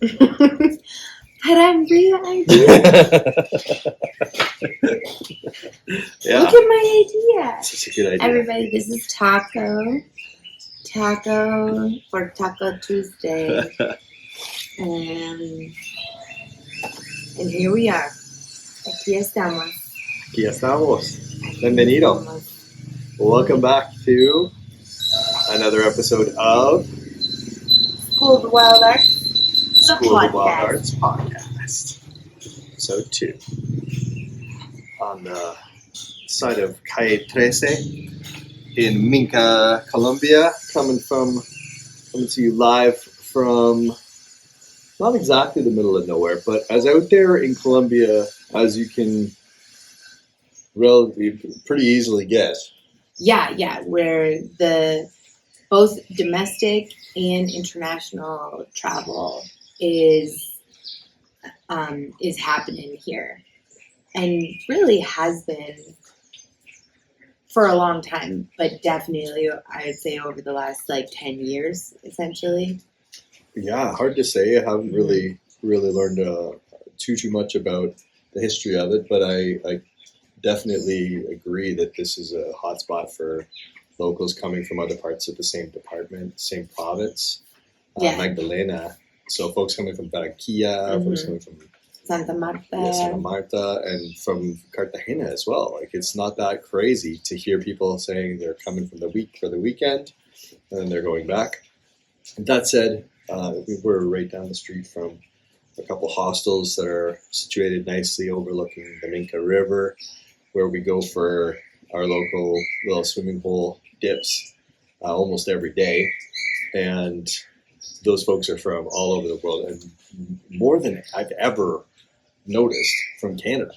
But I'm Briagh. Yeah. Look at my idea. Such a good idea. Everybody, this is Taco for Taco Tuesday. And here we are. Aquí estamos. Aquí estamos. Bienvenido. Welcome back to another episode of School of the Wild Arts. School of the Wild Arts podcast. Episode 2. On the side of Calle 13 in Minca, Colombia, coming to you live from not exactly the middle of nowhere, but as out there in Colombia as you can pretty easily guess. Yeah, where the both domestic and international travel is happening here, and really has been for a long time, but definitely I would say over the last 10 years, essentially. Yeah, hard to say. I haven't really learned too much about the history of it, but I definitely agree that this is a hotspot for locals coming from other parts of the same department, same province, Magdalena. So folks coming from Barranquilla, folks coming from Santa Marta, and from Cartagena as well. It's not that crazy to hear people saying they're coming for the weekend, and then they're going back. That said, we're right down the street from a couple hostels that are situated nicely overlooking the Minca River, where we go for our local little swimming pool dips almost every day. And those folks are from all over the world, and more than I've ever noticed from Canada.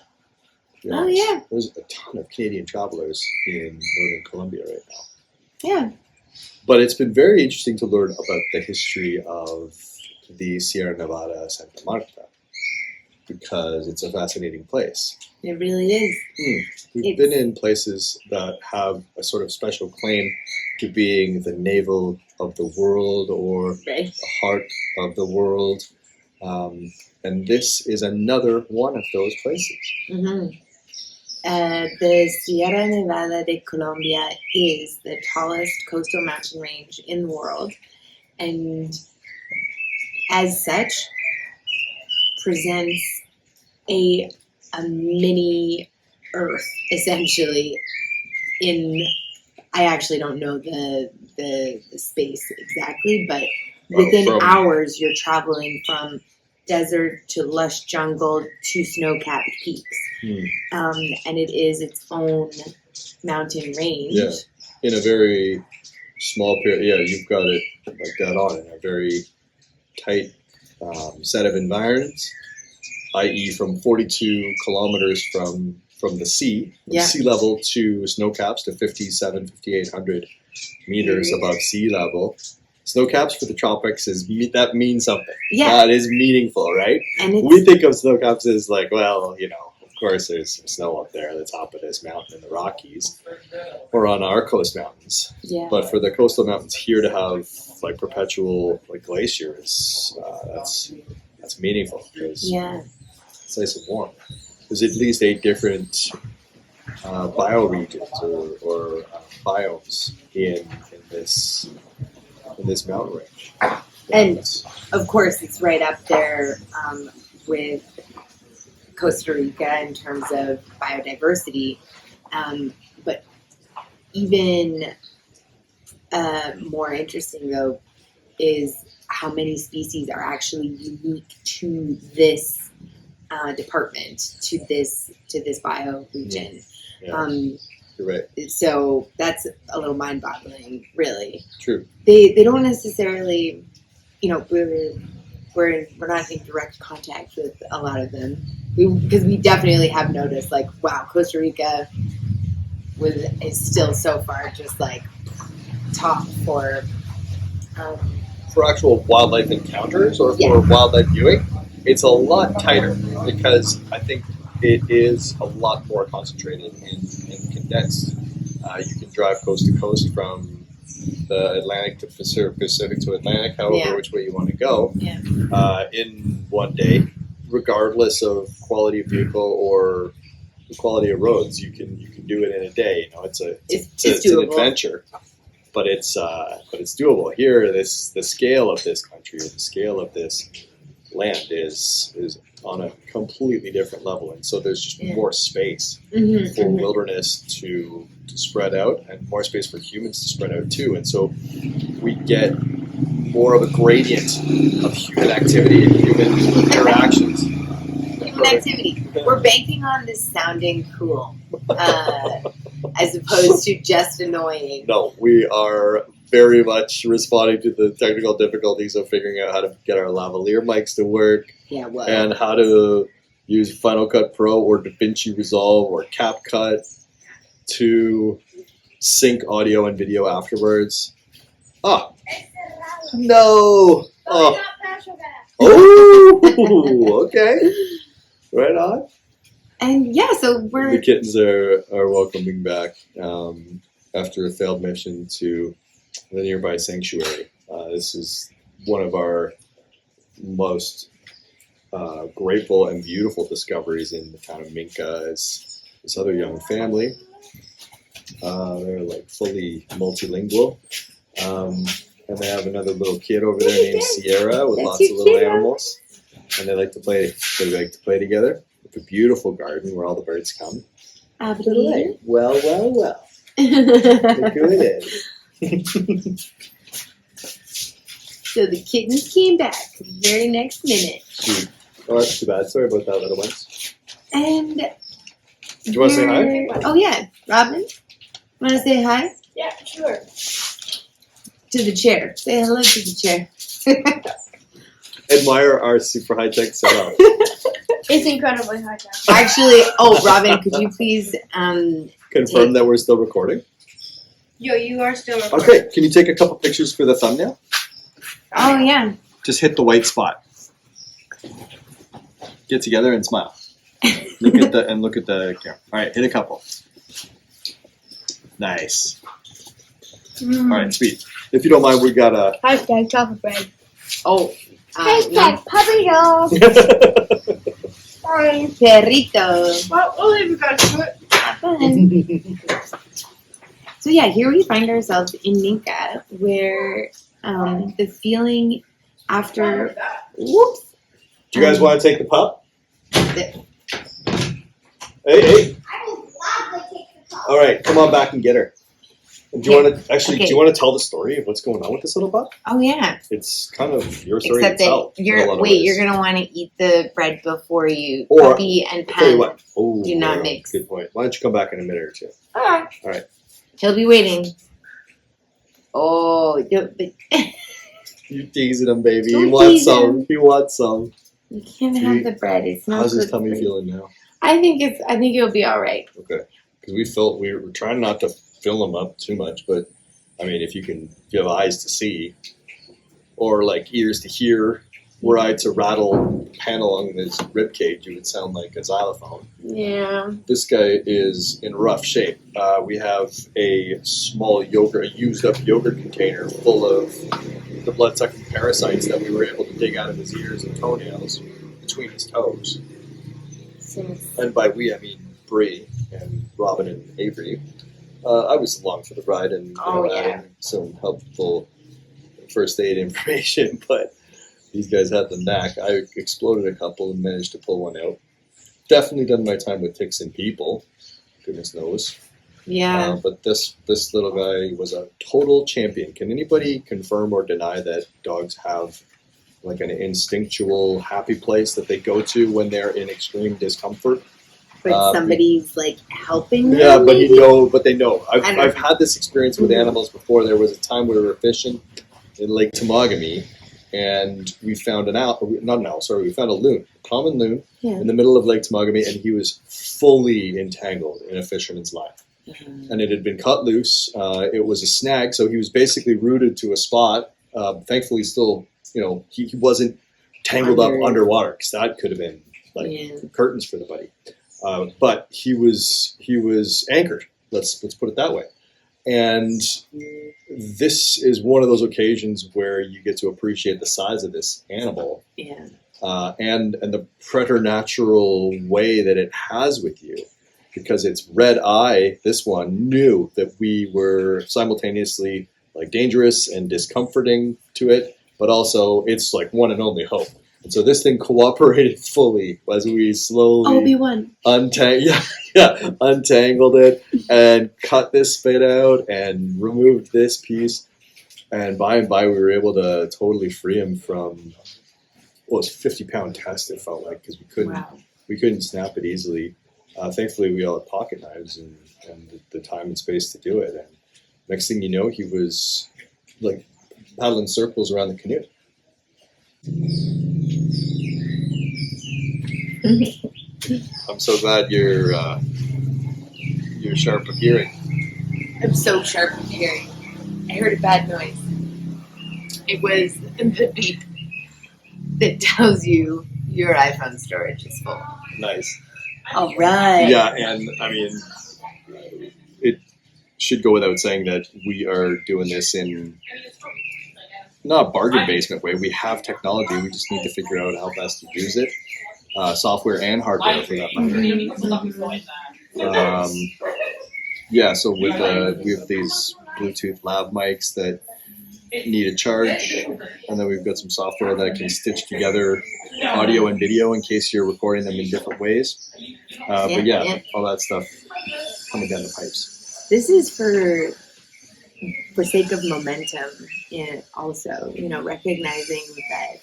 Oh, yeah. There's a ton of Canadian travelers in northern Colombia right now. Yeah. But it's been very interesting to learn about the history of the Sierra Nevada Santa Marta, because it's a fascinating place. It really is. We've been in places that have a sort of special claim to being the navel of the world, or the heart of the world. And this is another one of those places. The Sierra Nevada de Colombia is the tallest coastal mountain range in the world, and as such presents a mini Earth, essentially. I actually don't know the space exactly, but within hours you're traveling from desert to lush jungle to snow-capped peaks. And it is its own mountain range. Yeah, in a very small period. Yeah, you've got it like that on in a very tight set of environments, i.e. from 42 kilometers from the sea level to snow caps to 5,800 meters above sea level. Snow caps for the tropics that means something. Yeah. That is meaningful, right? And we think of snow caps as of course there's some snow up there at the top of this mountain in the Rockies or on our coast mountains. Yeah. But for the coastal mountains here to have perpetual glaciers, that's meaningful, because it's nice and warm. There's at least 8 different bioregions or biomes in this mountain range. And of course, it's right up there with Costa Rica in terms of biodiversity. But even more interesting, though, is how many species are actually unique to this department, to this bioregion. Yeah. You're right. So that's a little mind-boggling, really. True. They don't necessarily, we're not in direct contact with a lot of them, because we definitely have noticed, wow, Costa Rica is still so far just top for actual wildlife encounters or for wildlife viewing. It's a lot tighter, because I think it is a lot more concentrated and condensed. You can drive coast to coast from the Atlantic to Pacific to Atlantic, however which way you want to go, in one day, regardless of quality of vehicle or the quality of roads. You can do it in a day. It's an adventure, but it's doable. Here, the scale of this country, or the scale of this land is on a completely different level, and so there's just more space for wilderness to spread out, and more space for humans to spread out too. And so we get more of a gradient of human activity and human interactions. Human activity. We're banking on this sounding cool, as opposed to just annoying. No, we are very much responding to the technical difficulties of figuring out how to get our lavalier mics to work, and how to use Final Cut Pro or DaVinci Resolve or CapCut to sync audio and video afterwards. Oh, no! Oh, okay. Right on. And so the kittens are welcoming back after a failed mission to the nearby sanctuary. This is one of our most grateful and beautiful discoveries in the town of Minca. Is this other young family. They're like fully multilingual. And they have another little kid over there named Sierra with lots of little animals. And they like to play together. It's a beautiful garden where all the birds come. Absolutely. Well. Look who it is. So the kittens came back the very next minute. Oh, that's too bad. Sorry about that, little ones. And do you want to say hi? Oh yeah, Robin, want to say hi? Yeah, sure. To the chair. Say hello to the chair. Admire our super high tech setup. It's incredibly high tech. Actually, Robin, could you please confirm that we're still recording? Yo, you are still recording. Okay, can you take a couple pictures for the thumbnail? Oh yeah. Just hit the white spot. Get together and smile. Look at the camera. All right, hit a couple. Nice. All right, sweet. If you don't mind, we got a Hashtag chocolate bread. Oh. Hashtag puppy dog. Sorry. Perrito. Well, we'll leave you guys to it. So yeah, here we find ourselves in Minca, where the feeling after whoops. Do you guys want to take the pup? Hey. I will gladly take the pup. All right, come on back and get her. Do you want to do you want to tell the story of what's going on with this little pup? Oh yeah. It's kind of your story Except to tell. that you're gonna want to eat the bread before you or, puppy and tell you pen what. do not mix. Good point. Why don't you come back in a minute or two? All right. He'll be waiting. Oh, You teasing him, baby. Don't He wants tease some. him. He wants some. You can't have the bread. It's not. How's his good tummy for you. feeling now? I think it'll be all right. Okay. Because we were trying not to fill him up too much, but I mean, if you have eyes to see, or like ears to hear, were I to rattle a panel on his rib cage, it would sound like a xylophone. Yeah. This guy is in rough shape. We have a small used up yogurt container full of the blood-sucking parasites that we were able to dig out of his ears and toenails between his toes. And by we, I mean Bree and Robin and Avery. I was along for the ride and adding some helpful first aid information, but these guys had the knack. I exploded a couple and managed to pull one out. Definitely done my time with ticks and people, goodness knows. Yeah. But this little guy was a total champion. Can anybody confirm or deny that dogs have like an instinctual happy place that they go to when they're in extreme discomfort? But somebody's like helping them. Yeah, but maybe? but they know. I've had this experience with animals before. There was a time we were fishing in Lake Temagami, and we found we found a loon, a common loon, in the middle of Lake Temagami, and he was fully entangled in a fisherman's line. Mm-hmm. And it had been cut loose. It was a snag, so he was basically rooted to a spot. Thankfully, still, he wasn't tangled up underwater, because that could have been curtains for the buddy. But he was anchored. Let's put it that way. And this is one of those occasions where you get to appreciate the size of this animal. Yeah. And the preternatural way that it has with you, because its red eye, this one, knew that we were simultaneously like dangerous and discomforting to it, but also it's like one and only hope. And so this thing cooperated fully as we slowly Obi-Wan. untangled it and cut this fit out and removed this piece. And by we were able to totally free him from, well, it's a 50-pound test, it felt like, because we couldn't snap it easily. Thankfully, we all had pocket knives and the time and space to do it. And next thing you know, he was like paddling circles around the canoe. I'm so glad you're sharp of hearing. I'm so sharp of hearing. I heard a bad noise. It was the beep that tells you your iPhone storage is full. Nice. All right. Yeah, and I mean, it should go without saying that we are doing this in not a bargain basement way. We have technology. We just need to figure out how best to use it. Software and hardware for that matter. So we have these Bluetooth lav mics that need a charge, and then we've got some software that can stitch together audio and video in case you're recording them in different ways. All that stuff coming down the pipes. This is for sake of momentum, and also, recognizing that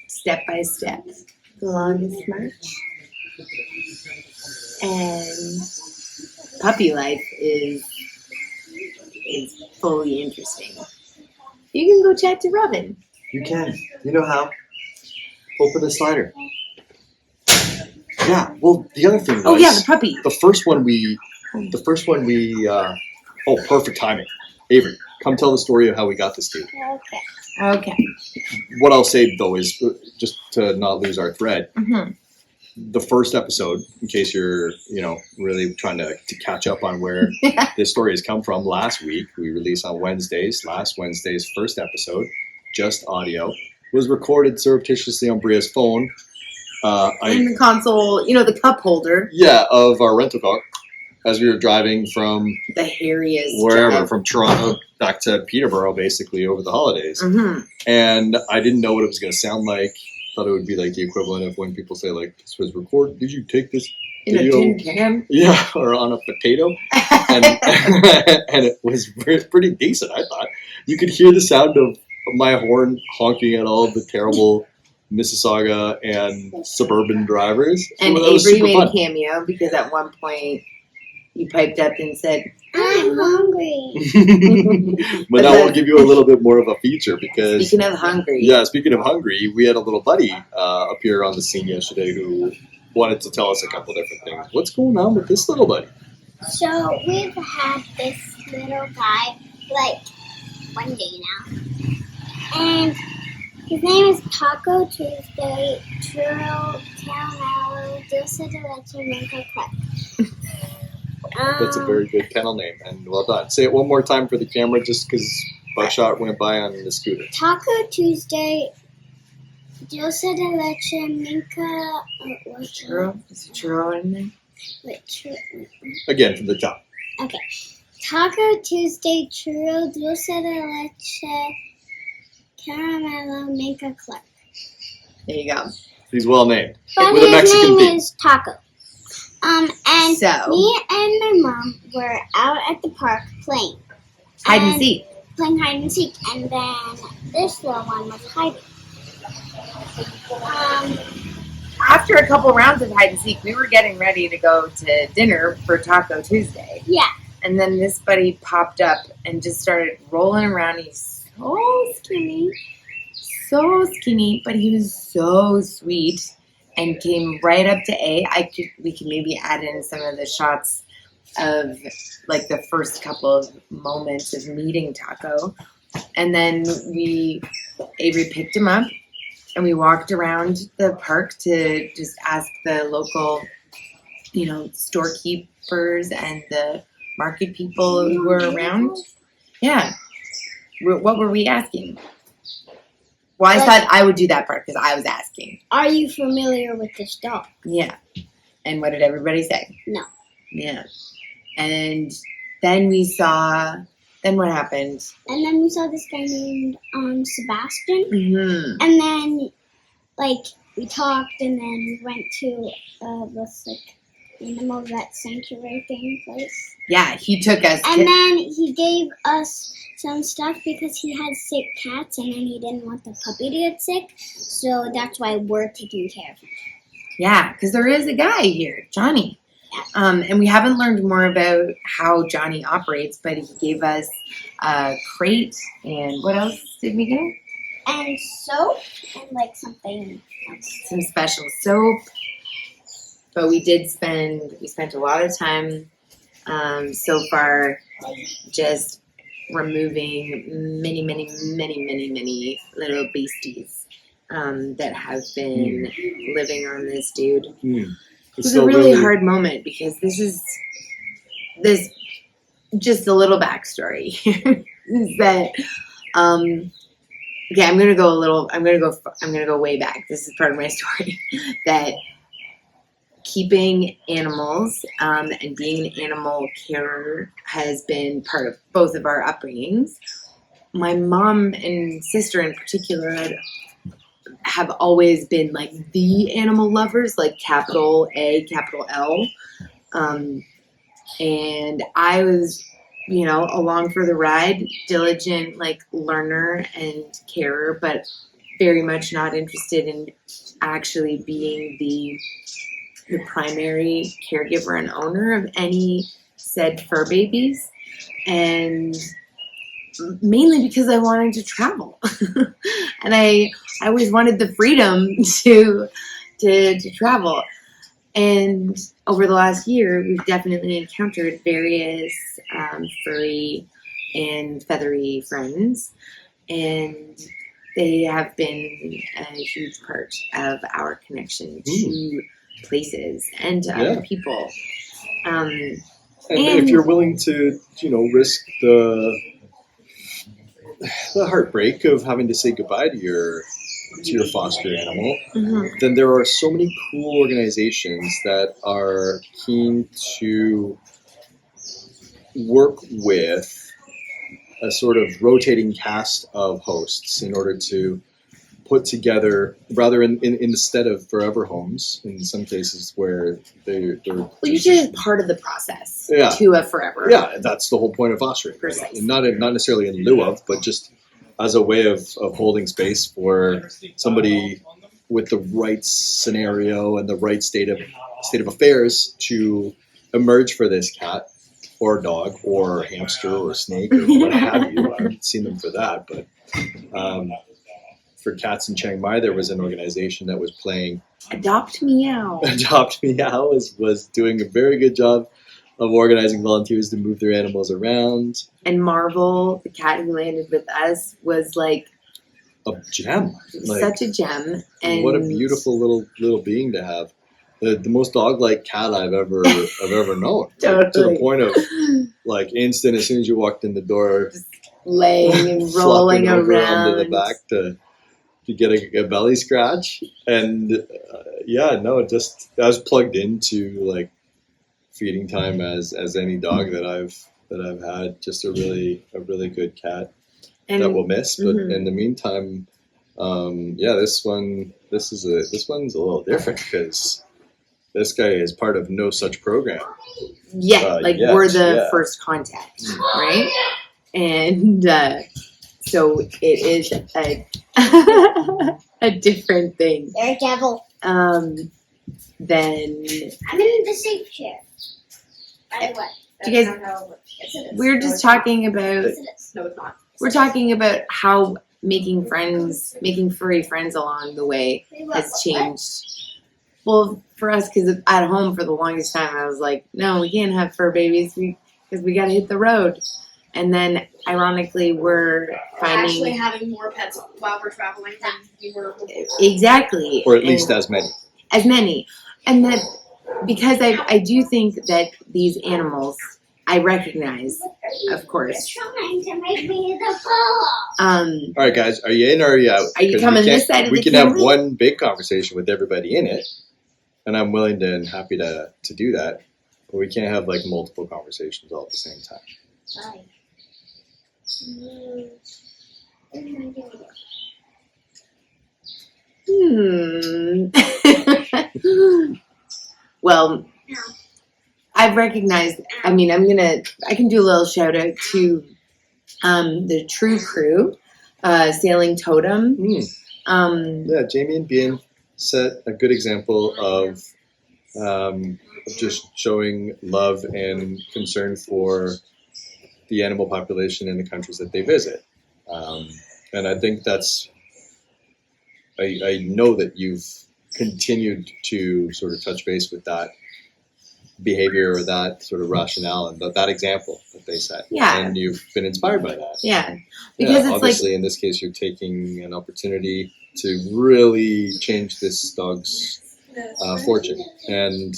step by step, the longest march, and puppy life is fully interesting. You can go chat to Robin. You can. You know how? Open the slider. Yeah. Well, the other thing was, the puppy. The first one we. Perfect timing. Avery, come tell the story of how we got this dude. Okay. What I'll say though is just to not lose our thread. Mm-hmm. The first episode, in case you're, really trying to catch up on where this story has come from, last week we released on Wednesdays. Last Wednesday's first episode, just audio, was recorded surreptitiously on Briagh's phone. In the console, the cup holder. Yeah, of our rental car, as we were driving from the hairiest wherever, drive. from Toronto back to Peterborough, basically over the holidays. Mm-hmm. And I didn't know what it was going to sound like. Thought it would be like the equivalent of when people say, like, this was recorded. Did you take this in video? A tin can? Yeah, or on a potato. And it was pretty decent, I thought. You could hear the sound of my horn honking at all of the terrible Mississauga and suburban drivers. And Avery made a cameo because at one point you piped up and said, "I'm hungry." But now we'll give you a little bit more of a feature because... Speaking of hungry. Yeah, speaking of hungry, we had a little buddy up here on the scene yesterday who wanted to tell us a couple different things. What's going on with this little buddy? So we've had this little guy, like, 1 day now. And his name is Taco Tuesday, Churro, Caramel, Dulce de Leche, Minca, Cluck. That's a very good kennel name, and well done. Say it one more time for the camera, just because Buckshot went by on the scooter. Taco Tuesday, Dulce de Leche, Minca, Churro? Is it churro in there? Wait, Again, from the top. Okay. Taco Tuesday, Churro, Dulce de Leche, Caramel, Minca, Cluck. There you go. He's well named. But with a his Mexican name theme. is Taco. And So, me and my mom were out at the park playing. hide and seek. Playing hide and seek. And then this little one was hiding. After a couple rounds of hide and seek, we were getting ready to go to dinner for Taco Tuesday. Yeah. And then this buddy popped up and just started rolling around. He's so skinny, but he was so sweet. And came right up to A. We could maybe add in some of the shots of like the first couple of moments of meeting Taco. And then Avery picked him up and we walked around the park to just ask the local, storekeepers and the market people who were around? Yeah. What were we asking? Well, I thought I would do that part because I was asking. Are you familiar with this dog? Yeah. And what did everybody say? No. Yeah. And then we saw. Then what happened? And then we saw this guy named Sebastian. Mm-hmm. And then, like, we talked, and then we went to this, like, animal vet sanctuary thing place. Yeah, he took us. And then he gave us some stuff because he had sick cats, and then he didn't want the puppy to get sick. So that's why we're taking care of him. Yeah, because there is a guy here, Johnny. And we haven't learned more about how Johnny operates, but he gave us a crate, and what else did we get? And soap, and, like, something else. Some special soap. But we spent a lot of time so far just removing many little beasties that have been living on this dude. It was a really hard moment because this just a little backstory here is that okay, I'm gonna go way back. This is part of my story that keeping animals and being an animal carer has been part of both of our upbringings. My mom and sister in particular have always been like the animal lovers, like capital A, capital L. And I was, along for the ride, diligent, like learner and carer, but very much not interested in actually being the primary caregiver and owner of any said fur babies. And mainly because I wanted to travel. And I always wanted the freedom to travel. And over the last year, we've definitely encountered various furry and feathery friends. And they have been a huge part of our connection to places and to other people. And if you're willing to, risk the heartbreak of having to say goodbye to your foster animal, then there are so many cool organizations that are keen to work with a sort of rotating cast of hosts in order to put together, rather instead of forever homes, in some cases where they're usually part of the process to a forever. Yeah, that's the whole point of fostering. Precisely. Not necessarily in lieu of, but just as a way of holding space for somebody with the right scenario and the right state of affairs to emerge for this cat or dog or hamster or snake or what have you. I haven't seen them for that, but for cats in Chiang Mai, there was an organization that was playing Adopt Meow. Adopt Meow was doing a very good job of organizing volunteers to move their animals around. And Marvel, the cat who landed with us, was like a gem. Such a gem. And what a beautiful little being to have. The most dog-like cat I've ever known. Totally. To the point of like instant, as soon as you walked in the door, just laying and rolling around onto the back to get a belly scratch. And I was plugged into like feeding time as any dog that I've had. Just a really good cat that we'll miss. But in the meantime, this one's a little different because this guy is part of no such program. Yeah, we're the first contact, right? And so it is a different thing. You're a devil. Then I'm in the safe chair. By the way. Do you guys? We're just talking about. No, it's not. We're talking about how making furry friends along the way has changed. Well, for us, because at home for the longest time, I was like, no, we can't have fur babies because we got to hit the road. And then, ironically, we're actually having more pets while we're traveling than we were before. Exactly. Or at least as many. As many. And that, because I do think that these animals I recognize, of course. Trying to make me the ball. All right, guys, are you in or are you out? Are you 'Cause coming we this can't- side of We the can have camera? one big conversation with everybody in it, and I'm willing to and happy to do that. But we can't have like multiple conversations all at the same time. Bye. Well, I've recognized. I mean, I can do a little shout out to the True Crew, Sailing Totem. Yeah, Jamie and Bien set a good example of just showing love and concern for the animal population in the countries that they visit. And I think I know that you've continued to sort of touch base with that behavior or that sort of rationale and that example that they set. Yeah. And you've been inspired by that. Yeah, because it's obviously, in this case, you're taking an opportunity to really change this dog's fortune. And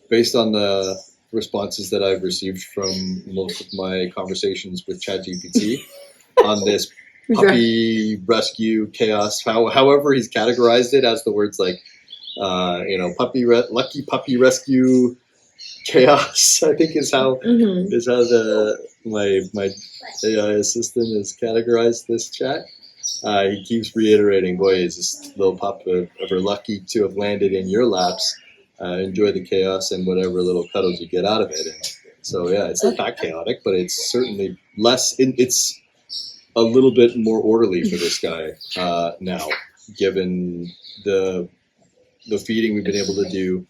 based on the responses that I've received from most of my conversations with ChatGPT on this puppy rescue chaos, however he's categorized it, as the words like, lucky puppy rescue chaos, I think is how my AI assistant has categorized this chat. He keeps reiterating, boy, is this little pup ever lucky to have landed in your laps. Enjoy the chaos and whatever little cuddles you get out of it. And so, yeah, it's not that chaotic, but it's certainly less. It's a little bit more orderly for this guy now, given the feeding we've been able to do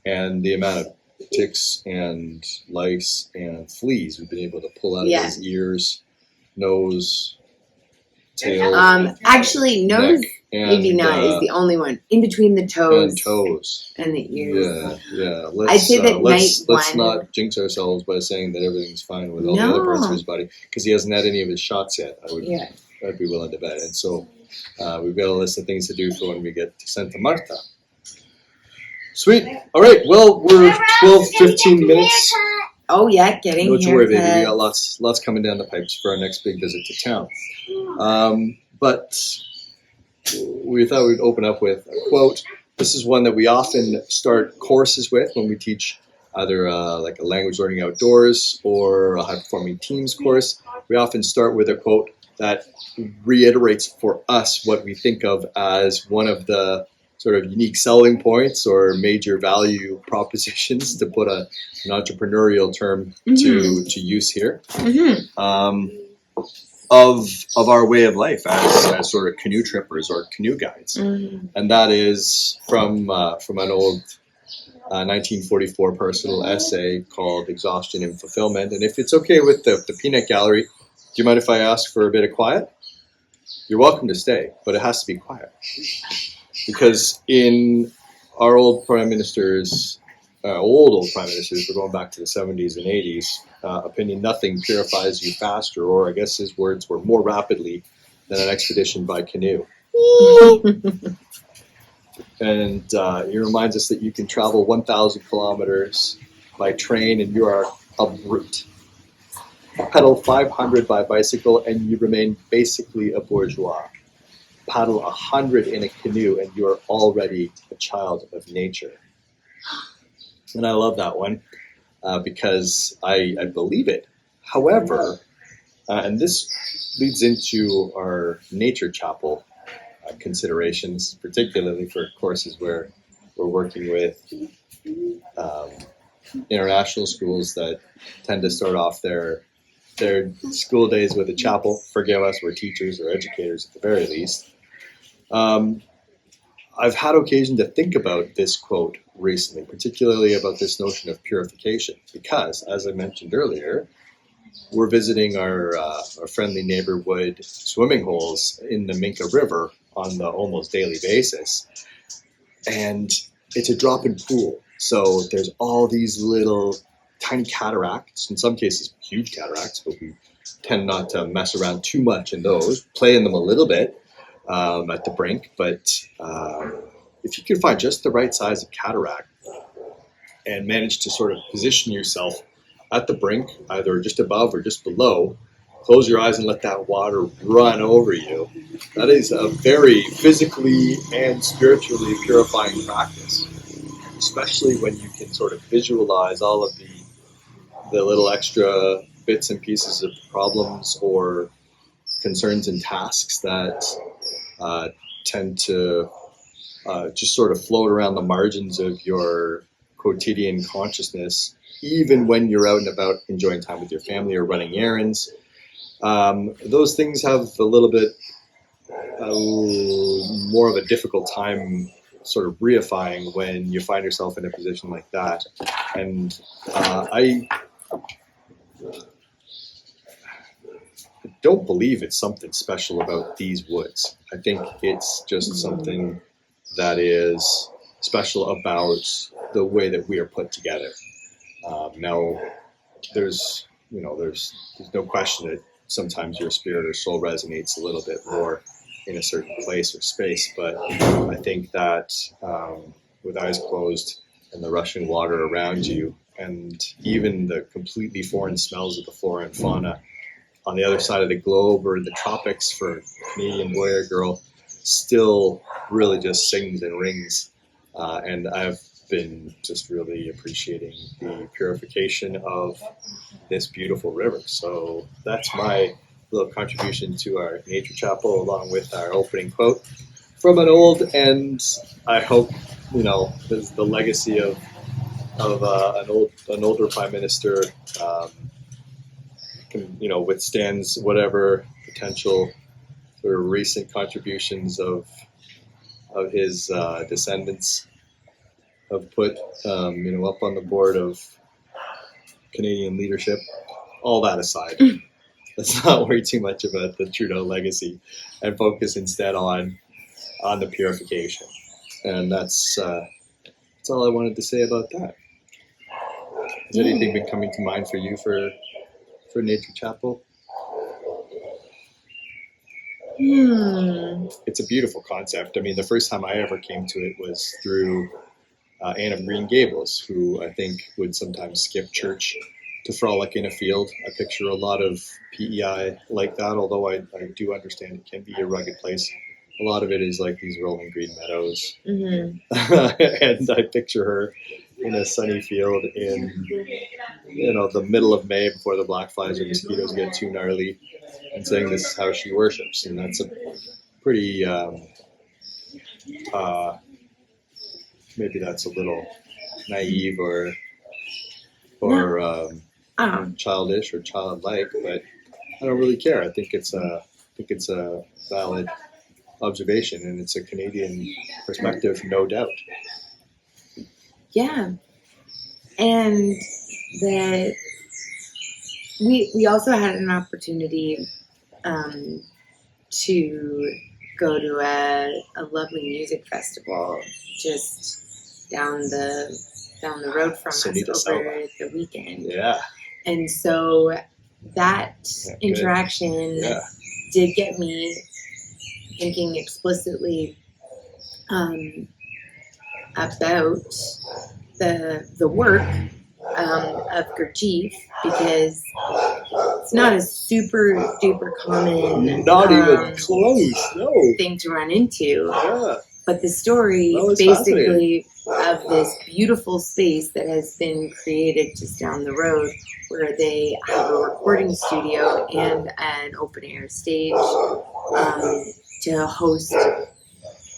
and the amount of ticks and lice and fleas we've been able to pull out of his ears, nose, tail. Actually, nose neck, and, maybe not is the only one in between the toes and toes. and the ears. Yeah. I'd say that let's night not jinx ourselves by saying that everything's fine with all the other parts of his body because he hasn't had any of his shots yet. I'd be willing to bet. And so we've got a list of things to do for when we get to Santa Marta. Sweet. All right. Well, we're 12, 15 minutes. Oh yeah, getting Don't you worry, baby. We haircuts. got lots coming down the pipes for our next big visit to town. But we thought we'd open up with a quote. This is one that we often start courses with when we teach either like a language learning outdoors or a high performing teams course. We often start with a quote that reiterates for us what we think of as one of the sort of unique selling points or major value propositions, to put an entrepreneurial term to use here, of our way of life as sort of canoe trippers or canoe guides. And that is from an old 1944 personal essay called Exhaustion and Fulfillment. And if it's okay with the peanut gallery, do you mind if I ask for a bit of quiet? You're welcome to stay, but it has to be quiet. Because in our old prime ministers, old prime ministers, we're going back to the 70s and 80s, opinion, nothing purifies you faster, or I guess his words were more rapidly than an expedition by canoe. And he reminds us that you can travel 1,000 kilometers by train and you are a brute. Pedal 500 by bicycle and you remain basically a bourgeois. Paddle 100 in a canoe and you are already a child of nature. And I love that one because I believe it. However, and this leads into our nature chapel considerations, particularly for courses where we're working with international schools that tend to start off their school days with a chapel. Forgive us, we're teachers or educators at the very least. I've had occasion to think about this quote recently, particularly about this notion of purification, because, as I mentioned earlier, we're visiting our friendly neighborhood swimming holes in the Minca River on the almost daily basis. And it's a drop-in pool. So there's all these little tiny cataracts, in some cases huge cataracts, but we tend not to mess around too much in those, play in them a little bit at the brink. But if you can find just the right size of cataract and manage to sort of position yourself at the brink, either just above or just below, close your eyes and let that water run over you. That is a very physically and spiritually purifying practice, especially when you can sort of visualize all of the little extra bits and pieces of problems or concerns and tasks that tend to just sort of float around the margins of your quotidian consciousness, even when you're out and about enjoying time with your family or running errands. Those things have a little bit more of a difficult time sort of reifying when you find yourself in a position like that. And I don't believe it's something special about these woods. I think it's just something that is special about the way that we are put together. Now, there's no question that sometimes your spirit or soul resonates a little bit more in a certain place or space, but I think that with eyes closed and the rushing water around you, and even the completely foreign smells of the flora and fauna on the other side of the globe or the tropics for Canadian boy or girl, still really just sings and rings. And I've been just really appreciating the purification of this beautiful river. So that's my little contribution to our nature chapel, along with our opening quote from an old, and I hope, there's the legacy of an older prime minister withstands whatever potential sort of recent contributions of his descendants have put up on the board of Canadian leadership. All that aside, let's not worry too much about the Trudeau legacy and focus instead on the purification. And that's all I wanted to say about that. Has anything been coming to mind for you for Nature Chapel? It's a beautiful concept. I mean, the first time I ever came to it was through Anne of Green Gables, who I think would sometimes skip church to frolic in a field. I picture a lot of PEI like that, although I do understand it can be a rugged place. A lot of it is like these rolling green meadows. And I picture her in a sunny field in the middle of May, before the black flies or mosquitoes get too gnarly, and saying this is how she worships. And that's a pretty maybe that's a little naive or childish or childlike, but I don't really care. I think it's a valid observation, and it's a Canadian perspective, no doubt. Yeah, and that we also had an opportunity to go to a lovely music festival just down the road from us over the weekend. Yeah. And so that interaction did get me thinking explicitly about the work of Gurdjieff, because it's not a super duper common even close, no, thing to run into. Yeah. But the story basically of this beautiful space that has been created just down the road, where they have a recording studio and an open air stage to host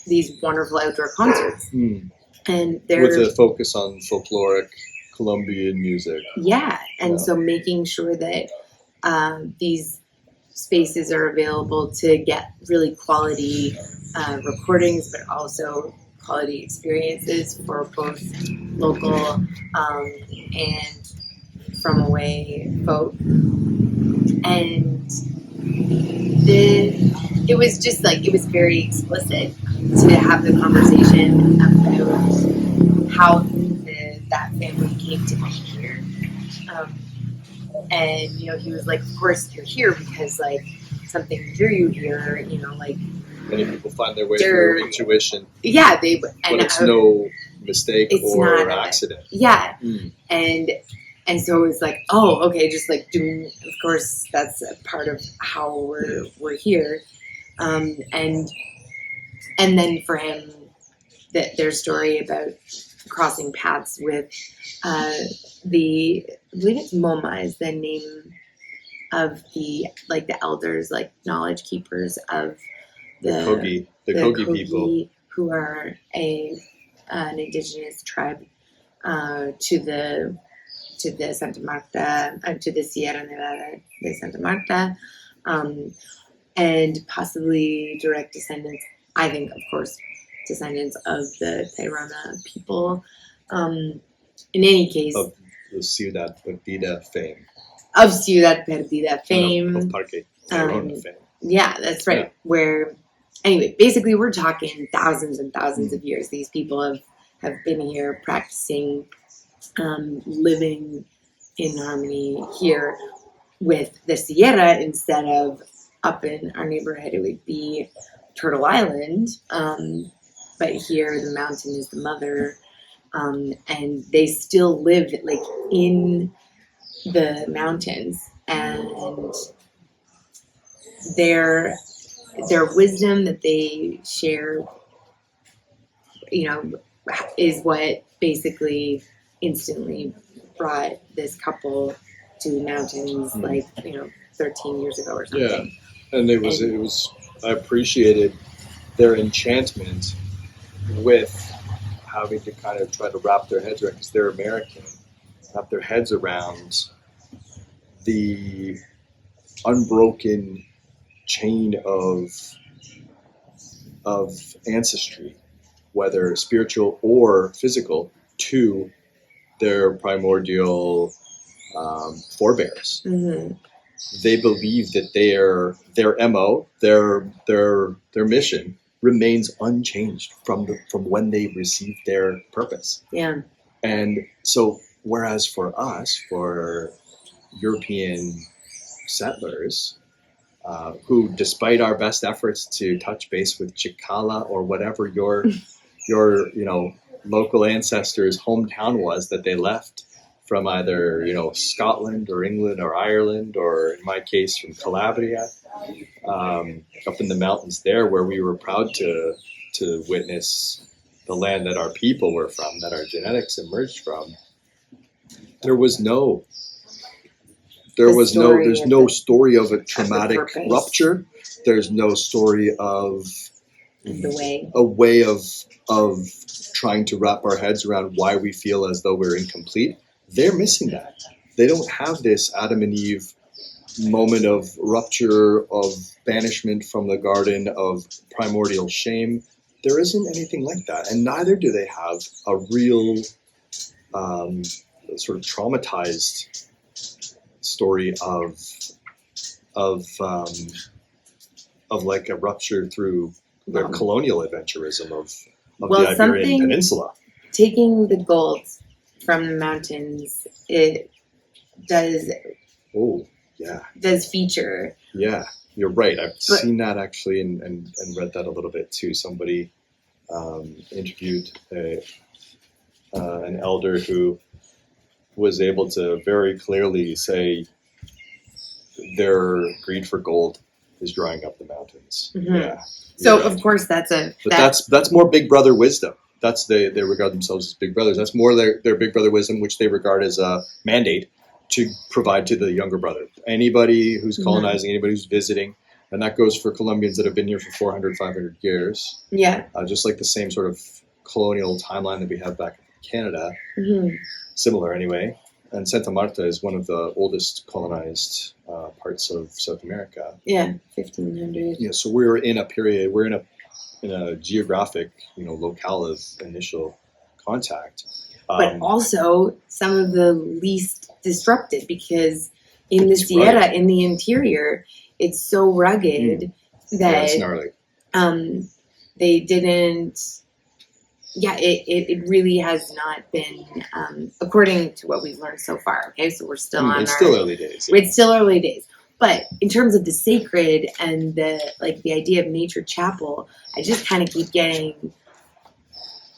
these wonderful outdoor concerts. And they're with a focus on folkloric Colombian music. Yeah, and so making sure that these spaces are available to get really quality recordings, but also quality experiences for both local and from away folk. And it was just it was very explicit to have the conversation about how that family came to be here. And he was like, of course you're here because something drew you here, many people find their way through intuition. Yeah, but it's no mistake or accident. Yeah. And and so it's like, oh, okay, just like doing. Of course, that's a part of how we're here, and then for him, their story about crossing paths with I believe it's Moma is the name of the elders, like knowledge keepers of The Kogi people. who are an indigenous tribe to the Santa Marta, to the Sierra Nevada de Santa Marta, and possibly direct descendants. I think, of course, descendants of the Tairona people. In any case, Of the Ciudad Perdida fame. Of Ciudad Perdida fame. Of Parque Tayrona fame. Yeah, that's right. Yeah. Where, anyway, basically we're talking thousands and thousands of years. These people have been here practicing, living in harmony here with the Sierra instead of up in our neighborhood. It would be Turtle Island, but here the mountain is the mother, and they still live like in the mountains, and their wisdom that they share, is what basically instantly brought this couple to the mountains, 13 years ago or something. Yeah, and it was I appreciated their enchantment with having to kind of try to wrap their heads around, because they're American, wrap their heads around the unbroken chain of ancestry, whether spiritual or physical, to their primordial forebears. Mm-hmm. They believe that their MO, their mission remains unchanged from when they received their purpose. Yeah. And so, whereas for us, for European settlers, who, despite our best efforts to touch base with Chikala or whatever your local ancestors' hometown was that they left from, either Scotland or England or Ireland, or in my case from Calabria, up in the mountains there, where we were proud to witness the land that our people were from, that our genetics emerged from. There's no story of a traumatic rupture. There's no story of a way of trying to wrap our heads around why we feel as though we're incomplete. They're missing that. They don't have this Adam and Eve moment of rupture, of banishment from the garden, of primordial shame. There isn't anything like that, and neither do they have a real sort of traumatized story of like a rupture through their colonial adventurism of the Iberian Peninsula. Taking the gold from the mountains, it does. Oh, yeah. Does feature. Yeah, you're right. I've seen that actually, and read that a little bit too. Somebody interviewed an elder who was able to very clearly say their greed for gold is drying up the mountains. Mm-hmm. Yeah. So of course that's more Big Brother wisdom. They regard themselves as big brothers. That's more their Big Brother wisdom, which they regard as a mandate to provide to the younger brother. Anybody who's colonizing, anybody who's visiting, and that goes for Colombians that have been here for 400, 500 years. Yeah. Just like the same sort of colonial timeline that we have back in Canada. Mm-hmm. Similar anyway. And Santa Marta is one of the oldest colonized parts of South America. Yeah, 1500. Yeah, so we're in a geographic, locale of initial contact. But also some of the least disrupted, because in the Sierra, in the interior, it's so rugged that it's gnarly. They didn't. Yeah, it really has not been, according to what we've learned so far. Okay, so we're still still early days. Yeah. It's still early days. But in terms of the sacred and the idea of nature chapel, I just kind of keep getting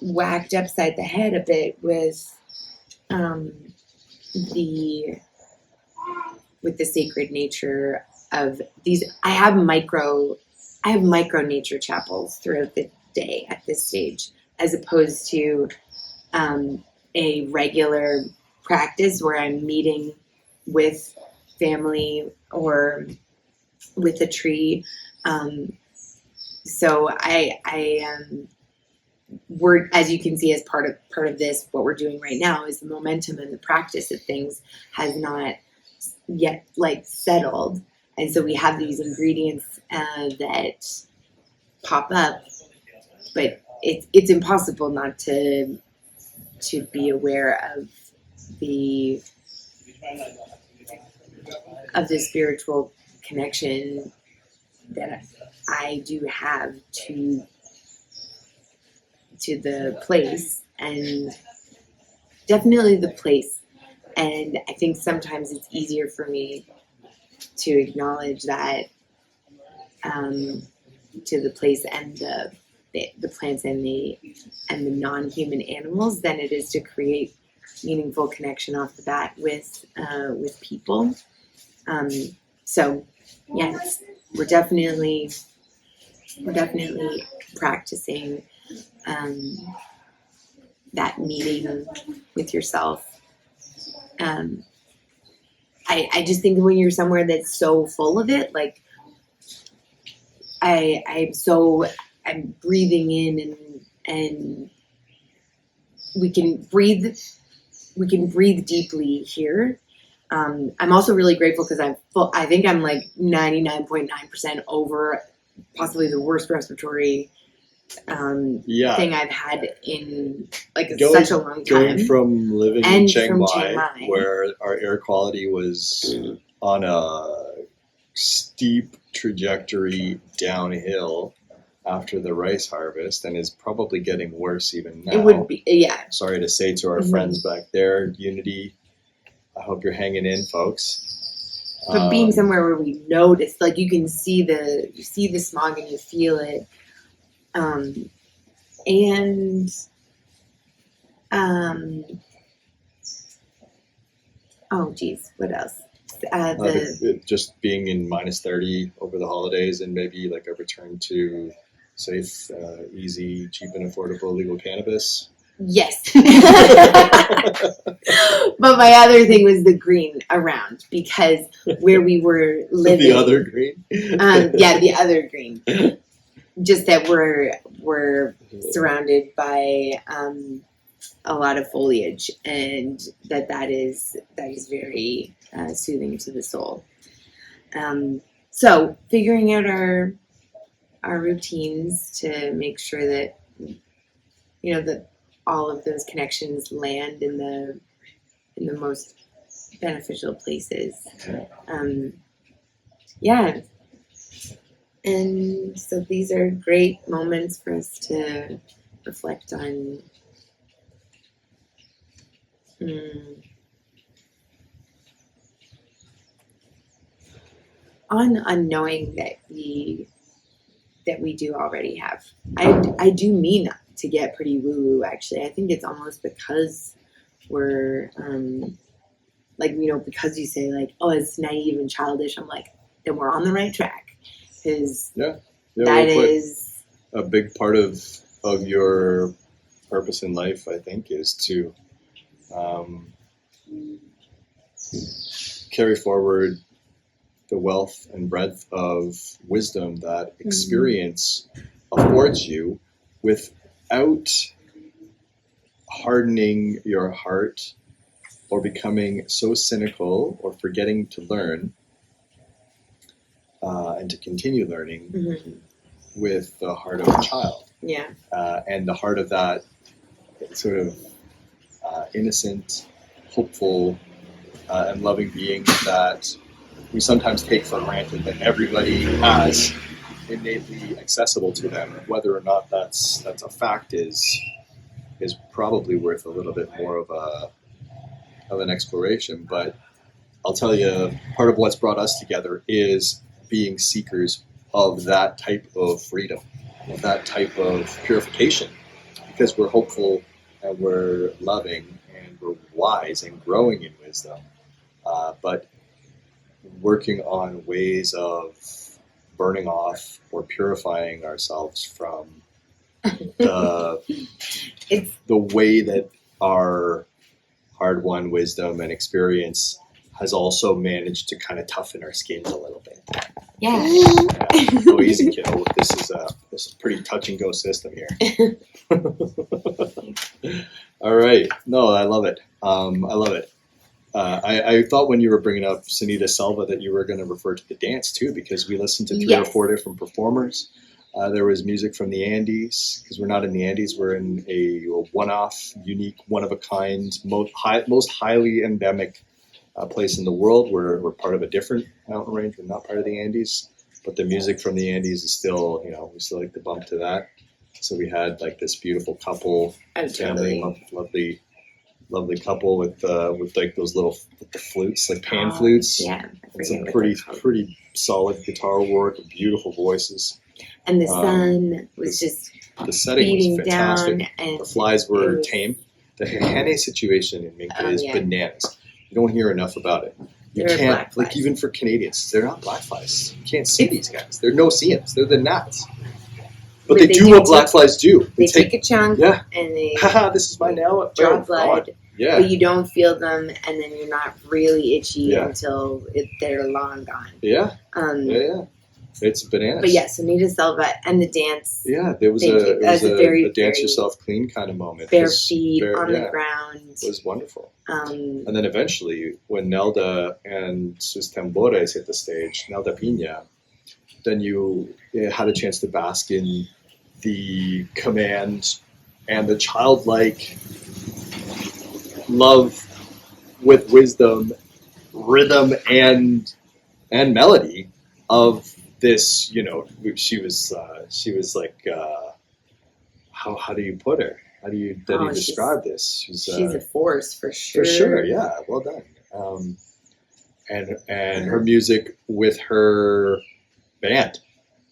whacked upside the head a bit with the sacred nature of these. I have micro nature chapels throughout the day at this stage, as opposed to a regular practice where I'm meeting with family or with a tree. So we're, as you can see, as part of this, what we're doing right now is the momentum and the practice of things has not yet like settled, and so we have these ingredients that pop up, but it's impossible not to be aware of the spiritual connection that I do have to the place, and definitely the place. And I think sometimes it's easier for me to acknowledge that to the place and the plants and the non-human animals than it is to create meaningful connection off the bat with people. So yes, we're definitely practicing that meeting with yourself. I just think when you're somewhere that's so full of it, like I'm breathing in and we can breathe deeply here. I'm also really grateful because I think I'm like 99.9% over possibly the worst respiratory thing I've had in like such a long time. Going from living in Chiang Mai, Mai, where our air quality was on a steep trajectory downhill after the rice harvest, and is probably getting worse even now. It would be, yeah. Sorry to say to our friends back there, Unity, I hope you're hanging in, folks. But being somewhere where we notice, like you see the smog and you feel it. Oh geez, what else? Just being in minus 30 over the holidays, and maybe like a return to safe, easy, cheap, and affordable legal cannabis. Yes. But my other thing was the green around, because where we were living. The other green? Yeah, the other green. Just that we're surrounded by a lot of foliage, and that is very soothing to the soul. So figuring out our routines to make sure that that all of those connections land in the most beneficial places. Yeah. And so these are great moments for us to reflect on knowing that we do already have. I do mean to get pretty woo-woo, actually. I think it's almost because we're because you say like, oh, it's naive and childish. I'm like, then we're on the right track. Because that is a big part of your purpose in life, I think, is to carry forward the wealth and breadth of wisdom that experience affords you without hardening your heart or becoming so cynical or forgetting to learn and to continue learning with the heart of a child. Yeah. And the heart of that sort of innocent, hopeful, and loving being that we sometimes take for granted that everybody has innately accessible to them. Whether or not that's a fact is probably worth a little bit more of an exploration. But I'll tell you, part of what's brought us together is being seekers of that type of freedom, of that type of purification, because we're hopeful and we're loving, and we're wise and growing in wisdom, but working on ways of burning off or purifying ourselves from the way that our hard-won wisdom and experience has also managed to kind of toughen our skins a little bit. Yeah. Go easy, kiddo. This is a pretty touch and go system here. All right. No, I love it. I love it. I thought when you were bringing up Sunita Selva that you were going to refer to the dance too, because we listened to three or four different performers. There was music from the Andes, because we're not in the Andes. We're in a one-off, unique, one-of-a-kind, most highly endemic place in the world. We're part of a different mountain range. We're not part of the Andes, but the music from the Andes is still, we still like to bump to that. So we had like this beautiful couple, family, lovely couple with like those little with the flutes, like pan flutes. Yeah, and some pretty solid guitar work, and beautiful voices. And the sun was just the setting was fantastic. Down, and the flies were tame. The Hane situation in Minca is bananas. You don't hear enough about it. You can't, like, even for Canadians, they're not black flies. You can't see these guys. They're no-see-ums. They're the gnats. But they do what black flies do. They take a chunk and they this is my nail. draw blood. Yeah. But you don't feel them, and then you're not really itchy until they're long gone. Yeah. It's bananas. But yes, Sunita Selva and the dance. Yeah, there was a dance yourself clean kind of moment. Bare feet on the ground. It was wonderful. And then eventually, when Nelda and sus tambores hit the stage, Nelda Piña, then you had a chance to bask in the command and the childlike love with wisdom, rhythm, and melody of this. She was like, how do you put her? How do you describe this? She's a force for sure. For sure, yeah. Well done. And her music with her band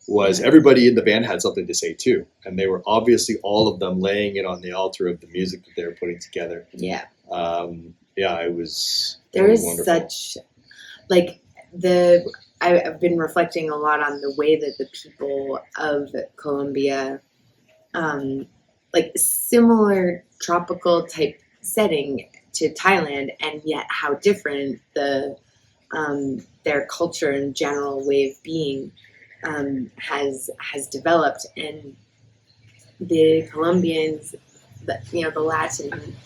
was, everybody in the band had something to say too, and they were obviously all of them laying it on the altar of the music that they were putting together. Yeah. It was. There is wonderful. such, I've been reflecting a lot on the way that the people of Colombia, similar tropical type setting to Thailand, and yet how different their culture and general way of being has developed. And the Colombians, the Latin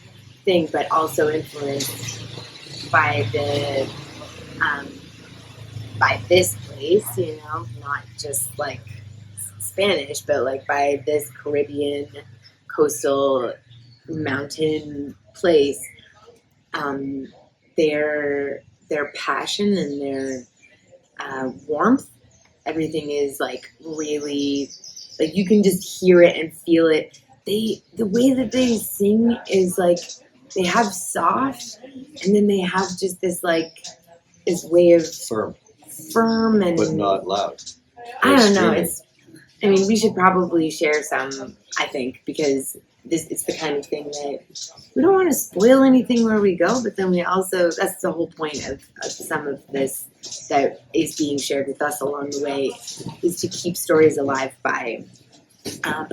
thing, but also influenced by by this place, not just like Spanish, but like by this Caribbean coastal mountain place. Their passion and their warmth, everything is like really, like you can just hear it and feel it. The way that they sing is like, they have soft, and then they have just this way of firm and, but not loud. I don't know. We should probably share some, I think, because it's the kind of thing that we don't want to spoil anything where we go, but then we also, that's the whole point of some of this that is being shared with us along the way, is to keep stories alive by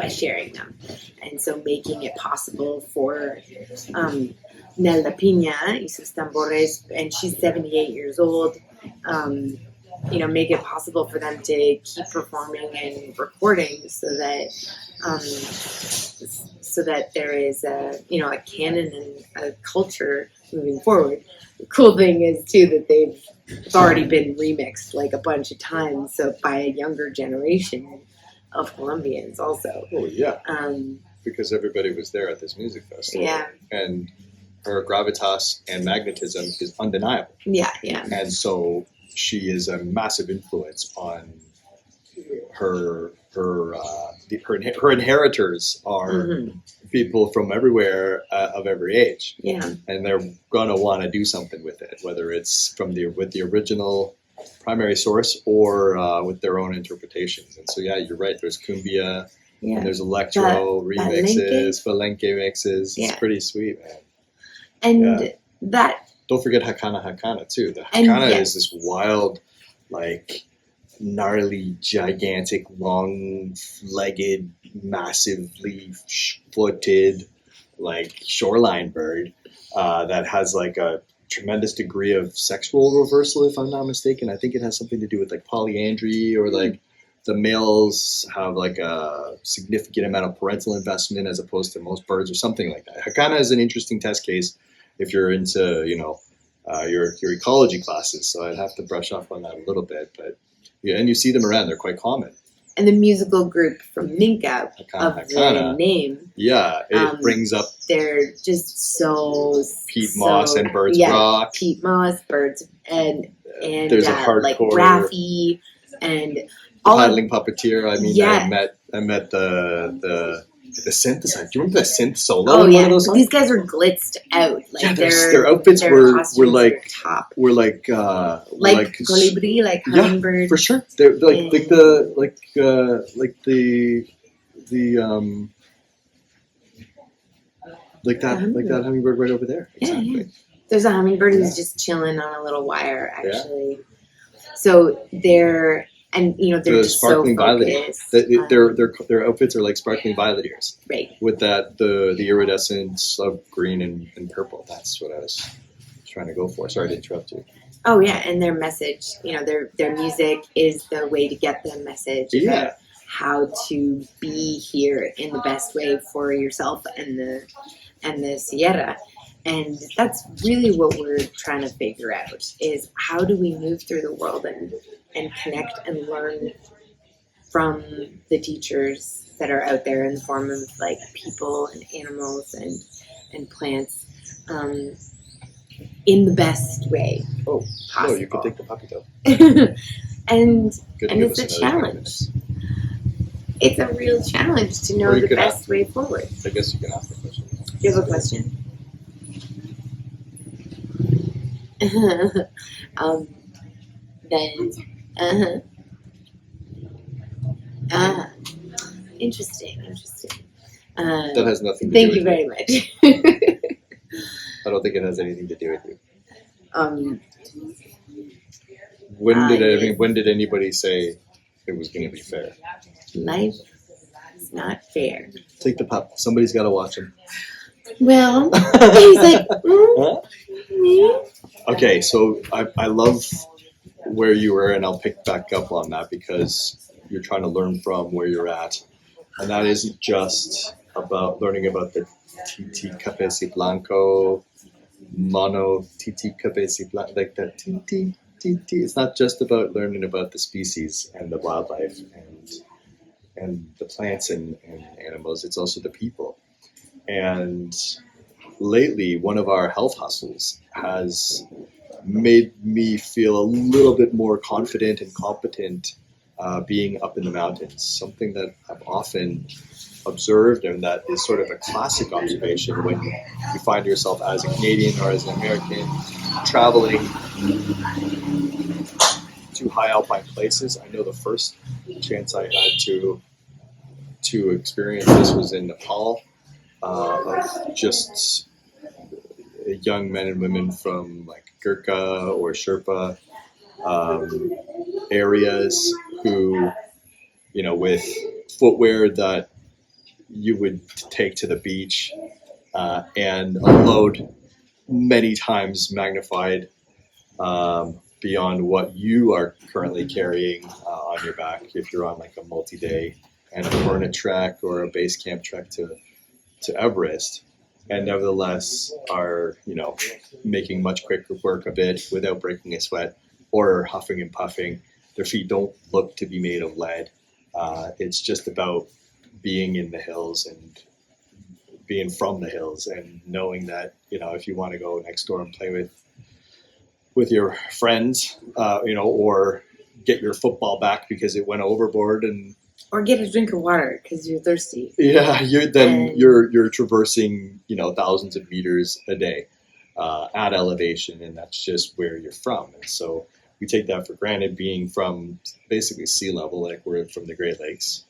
sharing them. And so making it possible for Nelda Piña y sus tambores, and she's 78 years old, make it possible for them to keep performing and recording so that there is a canon and a culture moving forward. The cool thing is too that it's already been remixed like a bunch of times, so by a younger generation of Colombians also. Oh yeah. Because everybody was there at this music festival. Yeah. And her gravitas and magnetism is undeniable. Yeah. And so she is a massive influence on her inheritors are people from everywhere of every age. Yeah. And they're gonna want to do something with it, whether it's with the original primary source or with their own interpretations. And so you're right. There's cumbia, and there's electro remixes, palenque mixes. It's pretty sweet, man. And Yeah. that, Don't forget Hakana too. The And Hakana yes. is this wild, like gnarly, gigantic, long-legged, massively footed, like shoreline bird that has like a tremendous degree of sexual reversal, if I'm not mistaken. I think it has something to do with like polyandry, or like the males have like a significant amount of parental investment as opposed to most birds, or something like that. Hakana is an interesting test case if you're into, your ecology classes. So I'd have to brush up on that a little bit, but yeah, and you see them around. They're quite common. and the musical group from Minca of the Hakana. name, Yeah, it brings up they're just so peat moss and birds rock. peat moss, birds, and There's a hardcore like Raffi and the all of, paddling puppeteer. I mean, Yeah. I met the synthesizer. Do you remember the synth solo? oh in one yeah, of those songs? these guys are glitzed out. Like Yeah, their their outfits were costumes like top, like colibri, like yeah, hummingbird. for sure. They're like And- that hummingbird right over there. Yeah, Exactly. yeah. There's a hummingbird who's just chilling on a little wire, actually. So they're they're The just sparkling so violet. focused. Their outfits are like sparkling violet ears Right. with the iridescence of green and purple. That's what I was trying to go for. Sorry to interrupt you. Oh yeah, and their message, their music is the way to get the message Yeah. about how to be here in the best way for yourself and the Sierra. And that's really what we're trying to figure out, is how do we move through the world and connect and learn from the teachers that are out there in the form of like people and animals and plants in the best way Oh, possible. you could take the puppy though. and Good to And give it's us a another challenge. minutes. it's a real challenge to know Or you the could best way forward. I guess you can ask the question. Do you have a question? Then, interesting. That has nothing to Thank do you with very much. I don't think it has anything to do with you. um, When did anybody say it was going to be fair? life is not fair. Take the pup. Somebody's got to watch him. Well, he's like, Okay, so I love where you were, and I'll pick back up on that because you're trying to learn from where you're at. And that isn't just about learning about the Titi Capesi Blanco, Mono Titi Capesi Blanco, like that Titi. It's not just about learning about the species and the wildlife and the plants and animals. It's also the people. And lately, one of our health hustles has made me feel a little bit more confident and competent being up in the mountains. Something that I've often observed, and that is sort of a classic observation when you find yourself as a Canadian or as an American traveling to high alpine places. I know the first chance I had to experience this was in Nepal, of just young men and women from like Gurkha or Sherpa areas who, with footwear that you would take to the beach and a load many times magnified beyond what you are currently carrying on your back if you're on like a multi-day and a Annapurna trek or a base camp trek to Everest, and nevertheless are making much quicker work of it without breaking a sweat or huffing and puffing. Their feet don't look to be made of lead. It's just about being in the hills and being from the hills and knowing that if you want to go next door and play with your friends, or get your football back because it went overboard, and or get a drink of water because you're thirsty. yeah, you're traversing thousands of meters a day at elevation, and that's just where you're from. And so we take that for granted, being from basically sea level, like we're from the Great Lakes.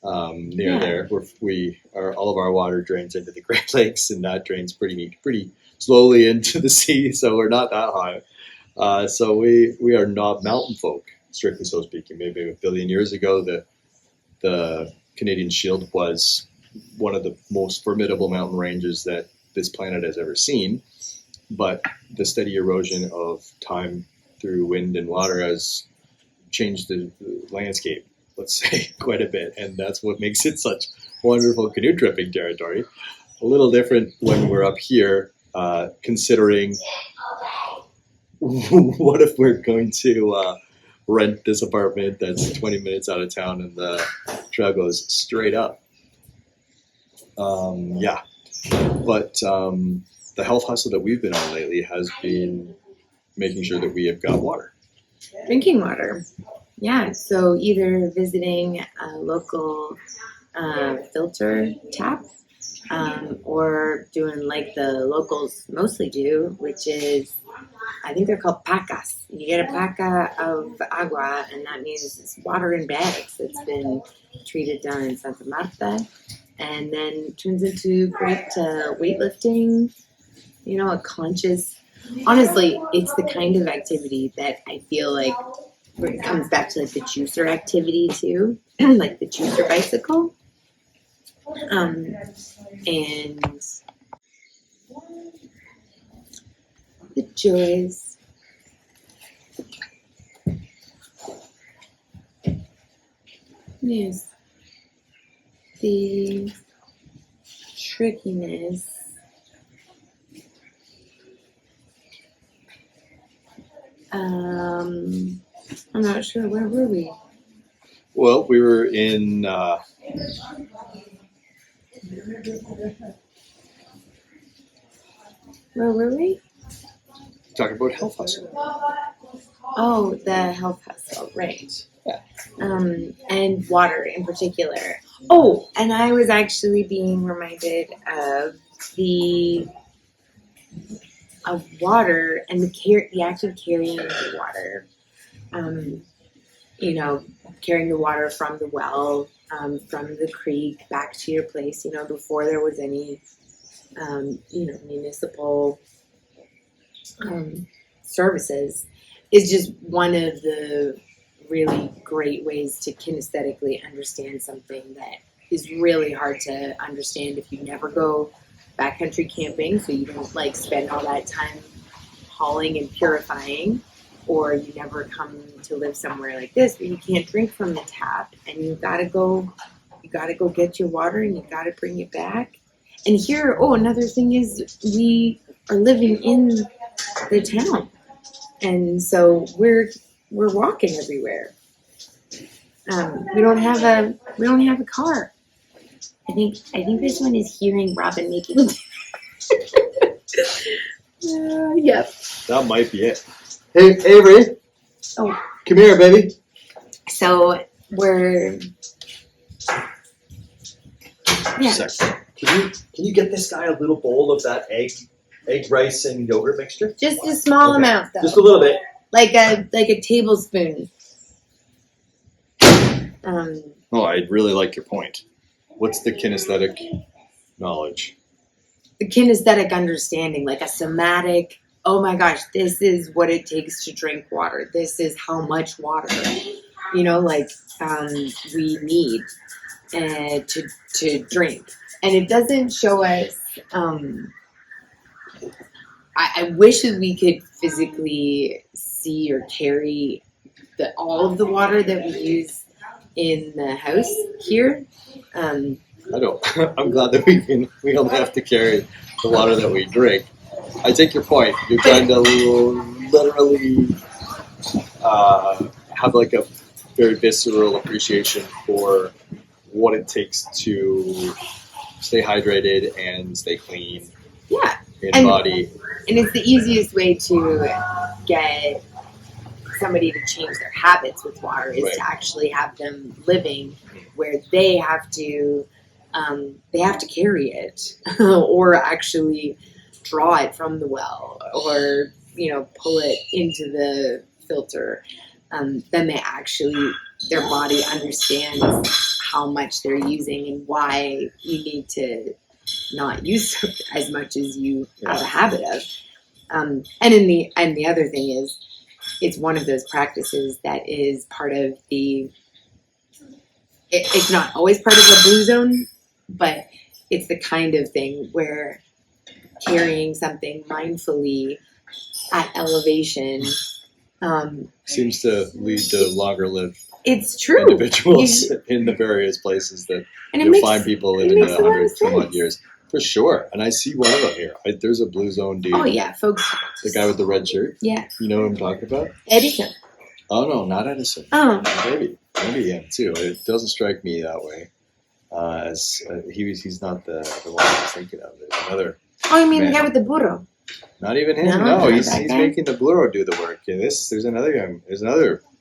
Near there, where all of our water drains into the Great Lakes, and that drains pretty slowly into the sea, so we're not that high. So we are not mountain folk, strictly so speaking. Maybe a billion years ago, the Canadian Shield was one of the most formidable mountain ranges that this planet has ever seen. But the steady erosion of time through wind and water has changed the landscape, let's say, quite a bit. And that's what makes it such wonderful canoe tripping territory. A little different when we're up here, considering what if we're going to rent this apartment that's 20 minutes out of town and the trail goes straight up. Yeah. But the health hustle that we've been on lately has been making sure that we have got water. Drinking water. Yeah, so either visiting a local filter tap or doing like the locals mostly do, which is, I think they're called pacas. You get a paca of agua, and that means it's water in bags that's been treated down in Santa Marta, and then turns into great weightlifting, a conscious, honestly, it's the kind of activity that I feel like it comes back to like the juicer activity too, like the juicer bicycle. And the joys. Yes. The trickiness. I'm not sure. Where were we? Well, we were in Where were we? talking about health hustle. Oh, the health hustle, right. Yeah. And water in particular. Oh, and I was actually being reminded of water and the act of carrying the water. Carrying the water from the well, from the creek back to your place, before there was any, municipal services, is just one of the really great ways to kinesthetically understand something that is really hard to understand if you never go backcountry camping, so you don't like spend all that time hauling and purifying, or you never come to live somewhere like this where you can't drink from the tap and you gotta go get your water and you gotta bring it back. And here, another thing is we are living in the town, and so we're walking everywhere. We don't have a car. I think this one is hearing Robin making. Yep. That might be it. Hey, Avery. Oh. Come here, baby. So we're. Yeah. Second. Can you get this guy a little bowl of that egg, rice, and yogurt mixture? Just a small amount, though. Just a little bit. Like a tablespoon. Oh, I really like your point. What's the kinesthetic knowledge? The kinesthetic understanding, like a somatic. Oh my gosh, this is what it takes to drink water. This is how much water, we need to drink. And it doesn't show us. I wish that we could physically see or carry all of the water that we use in the house here. I don't. I'm glad that we don't have to carry the water that we drink. I take your point. You're trying to literally have like a very visceral appreciation for what it takes to stay hydrated and stay clean. Yeah. In body. And it's the easiest way to get somebody to change their habits with water is to actually have them living where they have to carry it or actually draw it from the well or pull it into the filter. Then their body understands how much they're using and why you need to not use soap as much as you have a habit of. And the other thing is, it's one of those practices that is part of the. It's not always part of a blue zone, but it's the kind of thing where carrying something mindfully at elevation seems to lead to longer lived it's true individuals in the various places that you'll find people living in 100 some odd years. For sure. And I see one of them here. There's a blue zone dude. Oh, yeah, folks. The guy with the red shirt. Yeah. You know what I'm talking about? Edison. Oh, no, not Edison. Oh. Maybe him, too. It doesn't strike me that way. He's not the one I was thinking of. There's another. Oh, you mean man. the guy with the burro? Not even him. No, he's making the burro do the work. And there's another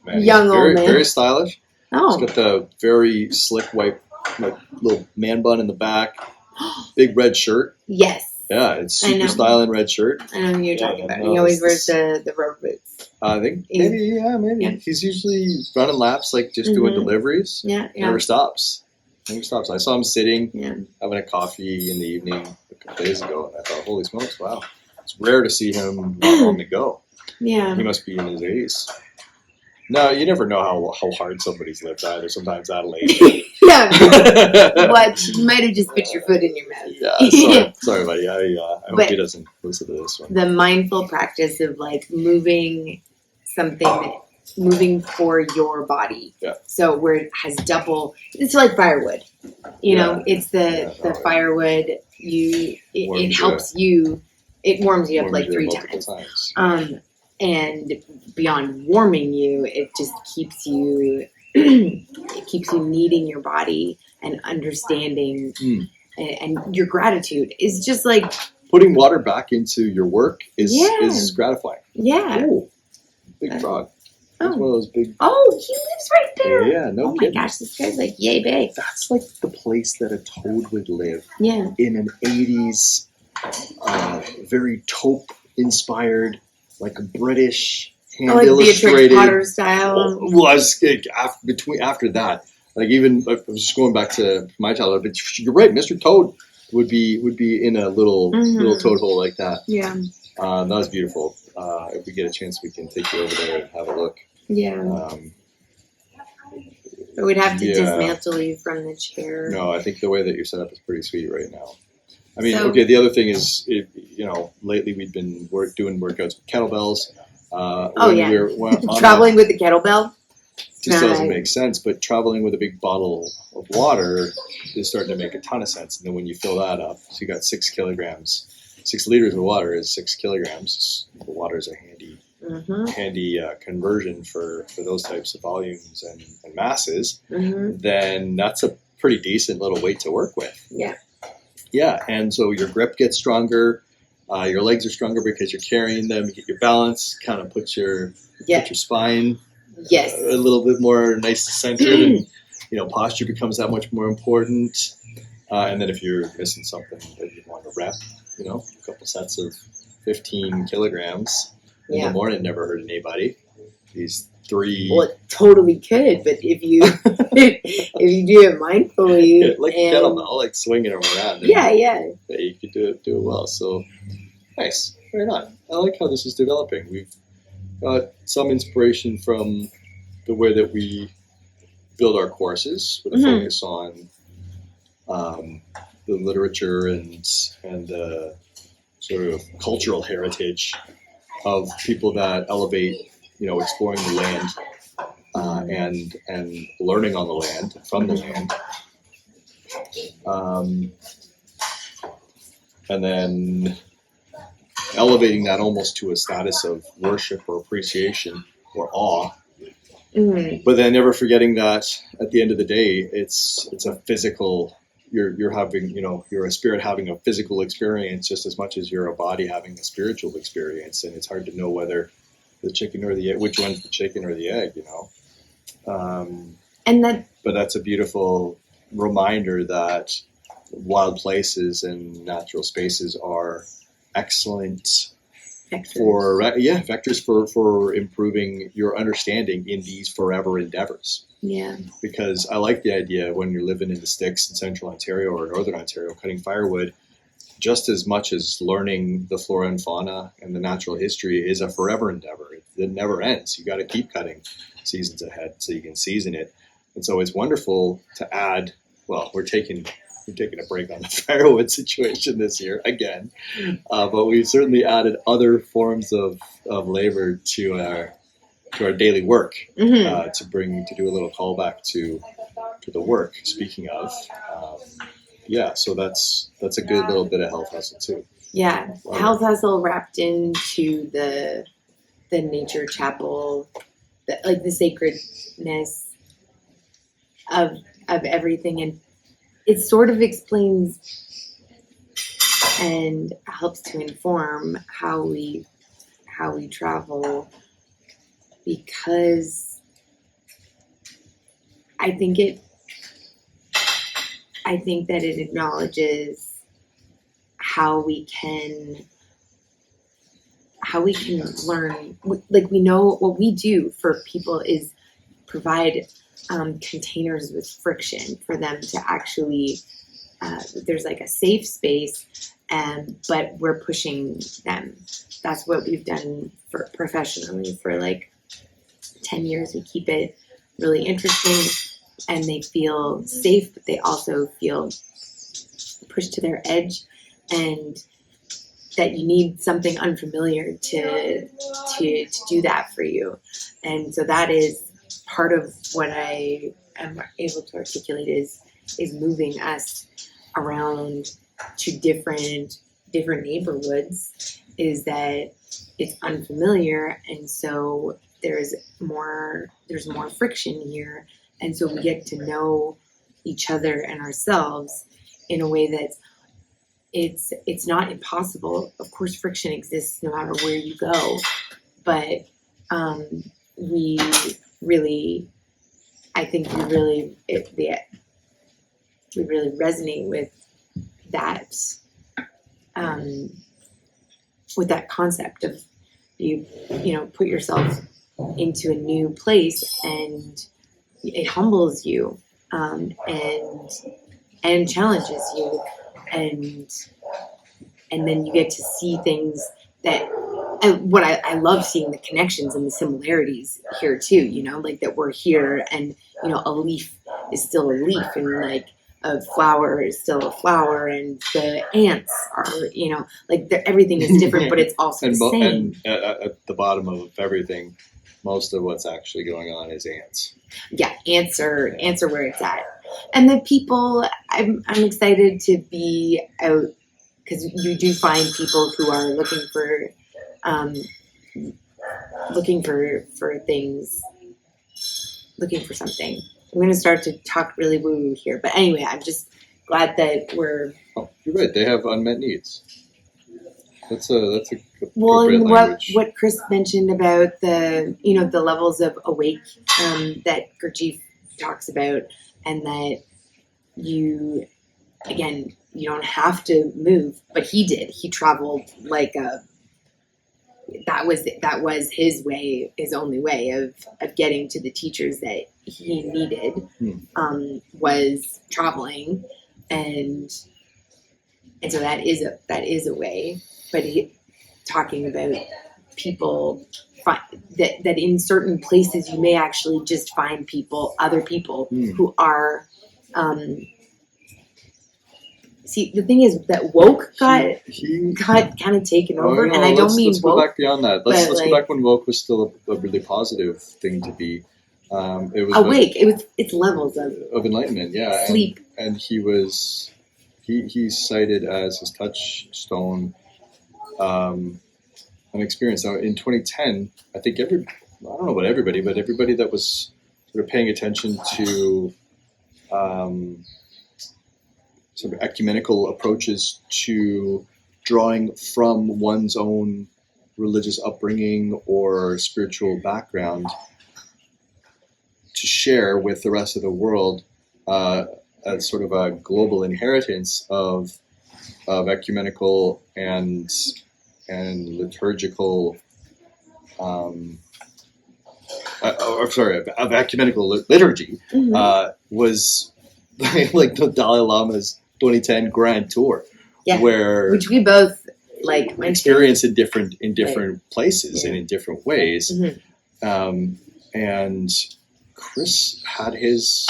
man. Young old man. Very stylish. Oh. He's got the very slick white, like little man bun in the back. Big red shirt. Yes. Yeah, it's super styling red shirt. I know who you're talking about. He always wears the rubber boots. I think maybe. Yeah. He's usually running laps, like just doing deliveries. Yeah. Never stops. I saw him sitting, having a coffee in the evening a couple days ago, and I thought, holy smokes, wow. It's rare to see him not on the go. Yeah. He must be in his 80s. No, you never know how hard somebody's lived either. Sometimes that'll age. Yeah. What? You might have just put your foot in your mouth. Yeah, sorry buddy. I hope he doesn't listen to this one. The mindful practice of like moving for your body. Yeah. So where it has double, it's like firewood. You know, it's the firewood. It helps you. It warms you up like 3 times. And beyond warming you, it just keeps you. It keeps you needing your body and understanding, and your gratitude is just like putting water back into your work is gratifying. Yeah. Ooh, big frog. That's one of those big. Oh, he lives right there. Yeah, no kidding. Oh my gosh, this guy's like yay big. That's like the place that a toad would live. Yeah. In an 80s, very taupe inspired, like a British hand illustrated. Beatrix Potter style. Well, I was after that, like even I was just going back to my childhood. But you're right, Mr. Toad would be in a little toad hole like that. Yeah. That was beautiful. If we get a chance, we can take you over there and have a look. Yeah. But we'd have to dismantle you from the chair. No, I think the way that you're set up is pretty sweet right now. I mean, okay, the other thing is, lately we've been doing workouts with kettlebells. Traveling with the kettlebell? Just doesn't make sense, but traveling with a big bottle of water is starting to make a ton of sense. And then when you fill that up, so you got 6 kilograms. 6 liters of water is 6 kilograms. The water is a handy conversion for those types of volumes and masses. Then that's a pretty decent little weight to work with. Yeah. Yeah, and so your grip gets stronger. Your legs are stronger because you're carrying them. You get your balance, kind of put your spine a little bit more nice centered, and posture becomes that much more important. And then if you're missing something that you want to rep, a couple sets of 15 kilograms in the morning never hurt anybody. These 3. Well, it totally could, but if you if you do it mindfully, like a kettlebell, like swinging them around. Yeah, you could do it well. So nice, right on. I like how this is developing. We've got some inspiration from the way that we build our courses, with a focus on the literature and the sort of cultural heritage of people that elevate, exploring the land and learning on the land, from the land. And then elevating that almost to a status of worship or appreciation or awe. But then never forgetting that at the end of the day, it's a physical. You're having, you're a spirit having a physical experience just as much as you're a body having a spiritual experience, and it's hard to know whether the chicken or the egg, which one's the chicken or the egg, But that's a beautiful reminder that wild places and natural spaces are excellent. Vectors for improving your understanding in these forever endeavors. Yeah. Because I like the idea when you're living in the sticks in central Ontario or northern Ontario, cutting firewood, just as much as learning the flora and fauna and the natural history is a forever endeavor. It never ends. You got to keep cutting seasons ahead so you can season it. And so it's wonderful to add. Well, we're taking a break on the firewood situation this year again, but we've certainly added other forms of labor to our daily work to do a little callback to the work. Speaking of, so that's a good little bit of health hustle too. Yeah, health hustle wrapped into the nature chapel, the sacredness of everything, and it sort of explains and helps to inform how we travel, because I think that it acknowledges how we can learn. Like, we know what we do for people is provide containers with friction for them to actually, there's like a safe space, but we're pushing them. That's what we've done for professionally for like 10 years. We keep it really interesting, and they feel safe, but they also feel pushed to their edge, and that you need something unfamiliar to do that for you. And so that is part of what I am able to articulate is moving us around to different neighborhoods, is that it's unfamiliar, and so there's more friction here, and so we get to know each other and ourselves in a way that it's not impossible. Of course, friction exists no matter where you go, but we really resonate with that concept of you put yourself into a new place, and it humbles you, and challenges you, and then you get to see things that. And what I love seeing the connections and the similarities here too, like that we're here, and a leaf is still a leaf, and like a flower is still a flower, and the ants are, everything is different, but it's also the same. And at the bottom of everything, most of what's actually going on is ants. Yeah, ants are where it's at, and the people. I'm excited to be out, because you do find people who are looking for things, looking for something. I'm going to start to talk really woo-woo here, but anyway, I'm just glad that we're. Oh, you're right. They have unmet needs. That's a well, and language. what Chris mentioned about the the levels of awake that Gurdjieff talks about, and that you don't have to move, but he did. He traveled like that was his way, his only way of getting to the teachers that he needed, was traveling, and so that is a way. But talking about people that in certain places you may actually just find other people who are. See, the thing is that woke got kind of taken over, and I don't mean let's woke. Go back beyond that. Let's go back when woke was still a really positive thing to be. It was awake. It's levels of enlightenment, yeah. Sleep, and he's cited as his touchstone, an experience. Now, in 2010, I think I don't know about everybody, but everybody that was sort of paying attention to. Sort of ecumenical approaches to drawing from one's own religious upbringing or spiritual background to share with the rest of the world as sort of a global inheritance of ecumenical and liturgical of ecumenical liturgy was like the Dalai Lama's 2010 Grand Tour, Yeah. where Which we both like experience in different places and in different ways. And Chris had his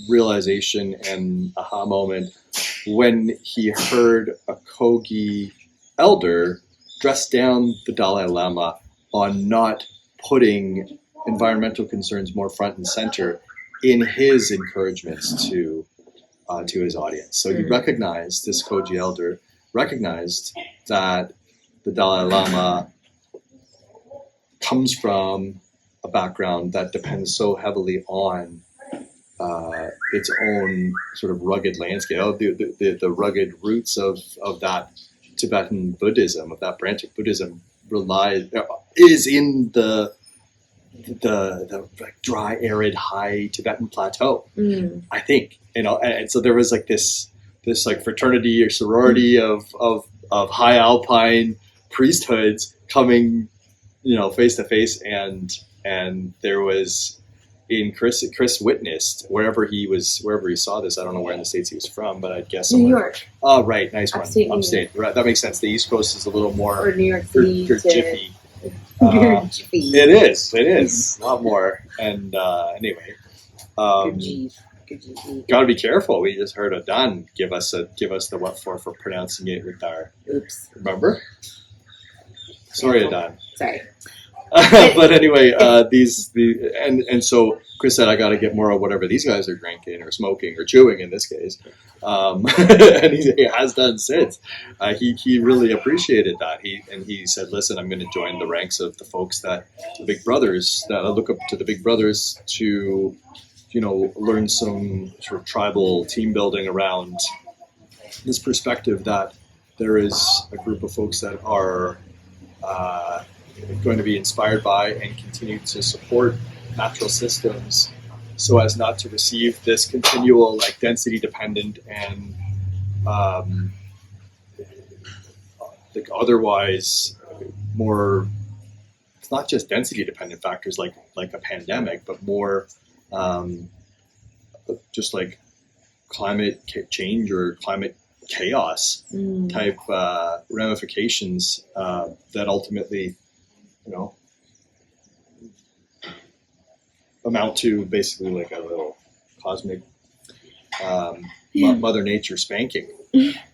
realization and aha moment when he heard a Kogi elder dress down the Dalai Lama on not putting environmental concerns more front and center in his encouragements to his audience. So he recognized, this Kogi elder recognized that the Dalai Lama comes from a background that depends so heavily on its own sort of rugged landscape, the rugged roots of that Tibetan Buddhism, of that branch of Buddhism, is in the like dry, arid, high Tibetan plateau. I think, and so there was like this like fraternity or sorority of high Alpine priesthoods coming, face to face, and there was. Chris witnessed wherever he saw this. I don't know where in the States he was from, but I'd guess somewhere. New York. Oh, right, nice one. Upstate. Right, that makes sense. The East Coast is a little more or New York City jiffy. jiffy. It is a lot more. And anyway, got to be careful. We just heard Adan give us the what for pronouncing it with our. Oops. Remember? Sorry, Adan. Sorry. But anyway, and so Chris said, I got to get more of whatever these guys are drinking or smoking or chewing in this case, and he has done since. He really appreciated that. He said, listen, I'm going to join the ranks of the folks the big brothers, that I look up to the big brothers to, learn some sort of tribal team building around this perspective that there is a group of folks that are going to be inspired by and continue to support natural systems so as not to receive this continual like density dependent and like otherwise more, it's not just density dependent factors like a pandemic, but more just like climate change or climate chaos type ramifications that ultimately amount to basically like a little cosmic Mother Nature spanking,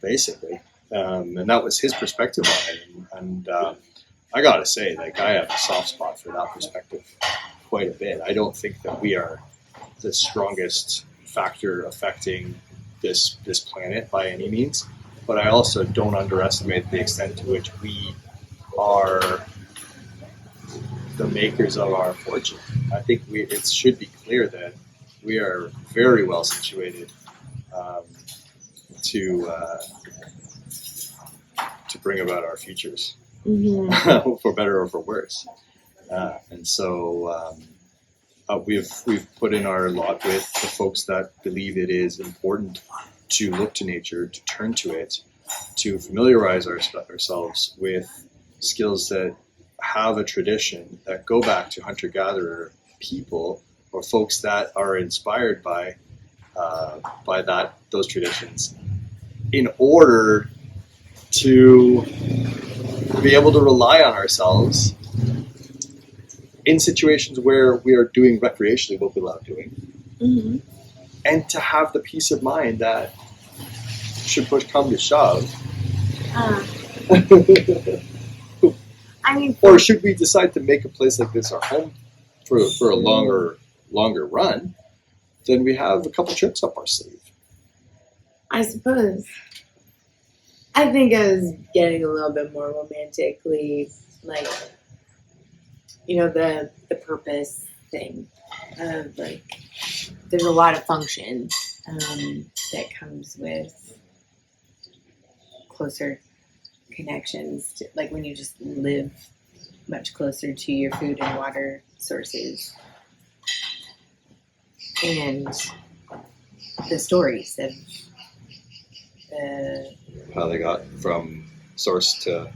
basically. And that was his perspective on it. And I gotta say, like, I have a soft spot for that perspective quite a bit. I don't think that we are the strongest factor affecting this planet by any means, but I also don't underestimate the extent to which we are the makers of our fortune. I think it should be clear that we are very well situated to bring about our futures, for better or for worse. And so we've put in our lot with the folks that believe it is important to look to nature, to turn to it, to familiarize ourselves with skills that have a tradition that go back to hunter-gatherer people or folks that are inspired by those traditions, in order to be able to rely on ourselves in situations where we are doing recreationally what we love doing, and to have the peace of mind that should push come to shove. Or should we decide to make a place like this our home for a longer run, then we have a couple tricks up our sleeve. I suppose. I think I was getting a little bit more romantically, like, the purpose thing of, like, there's a lot of function that comes with closer connections to, like, when you just live much closer to your food and water sources, and the stories of how they got from source to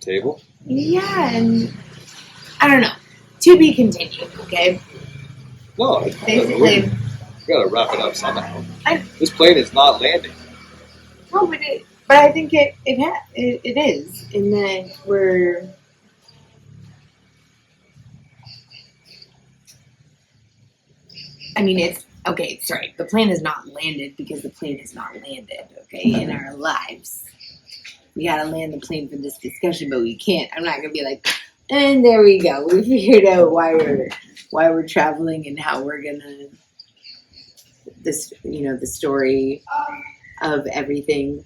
table. Yeah, and I don't know. To be continued. Okay. No, basically, we gotta wrap it up somehow. This plane is not landing. No, but But I think it is in that we're. I mean, it's okay. Sorry, the plane has not landed because the plane has not landed. Okay, in our lives, we gotta land the plane for this discussion, but we can't. I'm not gonna be like, and there we go. We figured out why we're traveling and how we're gonna. This, the story of everything,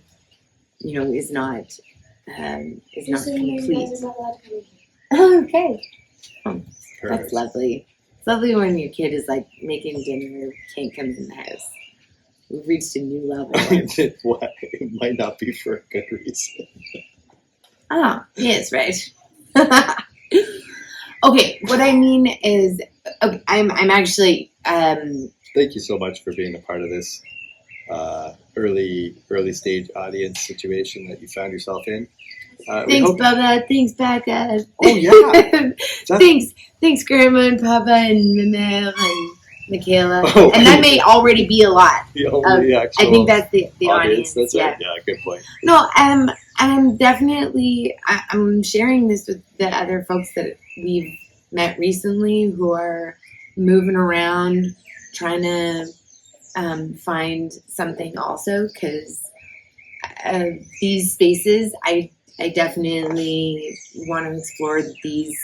is not complete. Okay, that's lovely. It's lovely when your kid is like making dinner, can't come in the house. We've reached a new level. What? It might not be for a good reason. Oh, yes, right. Okay, what I mean is, okay, I'm actually. Thank you so much for being a part of this early stage audience situation that you found yourself in. Thanks, Bubba. Thanks, Becca. Oh yeah. Thanks, Grandma and Papa and Mama and Michaela. Oh, and that may already be a lot. I think that's the audience. That's yeah. Right. Yeah, good point. No, I'm definitely I'm sharing this with the other folks that we've met recently who are moving around, trying to find something also, because these spaces, I definitely want to explore these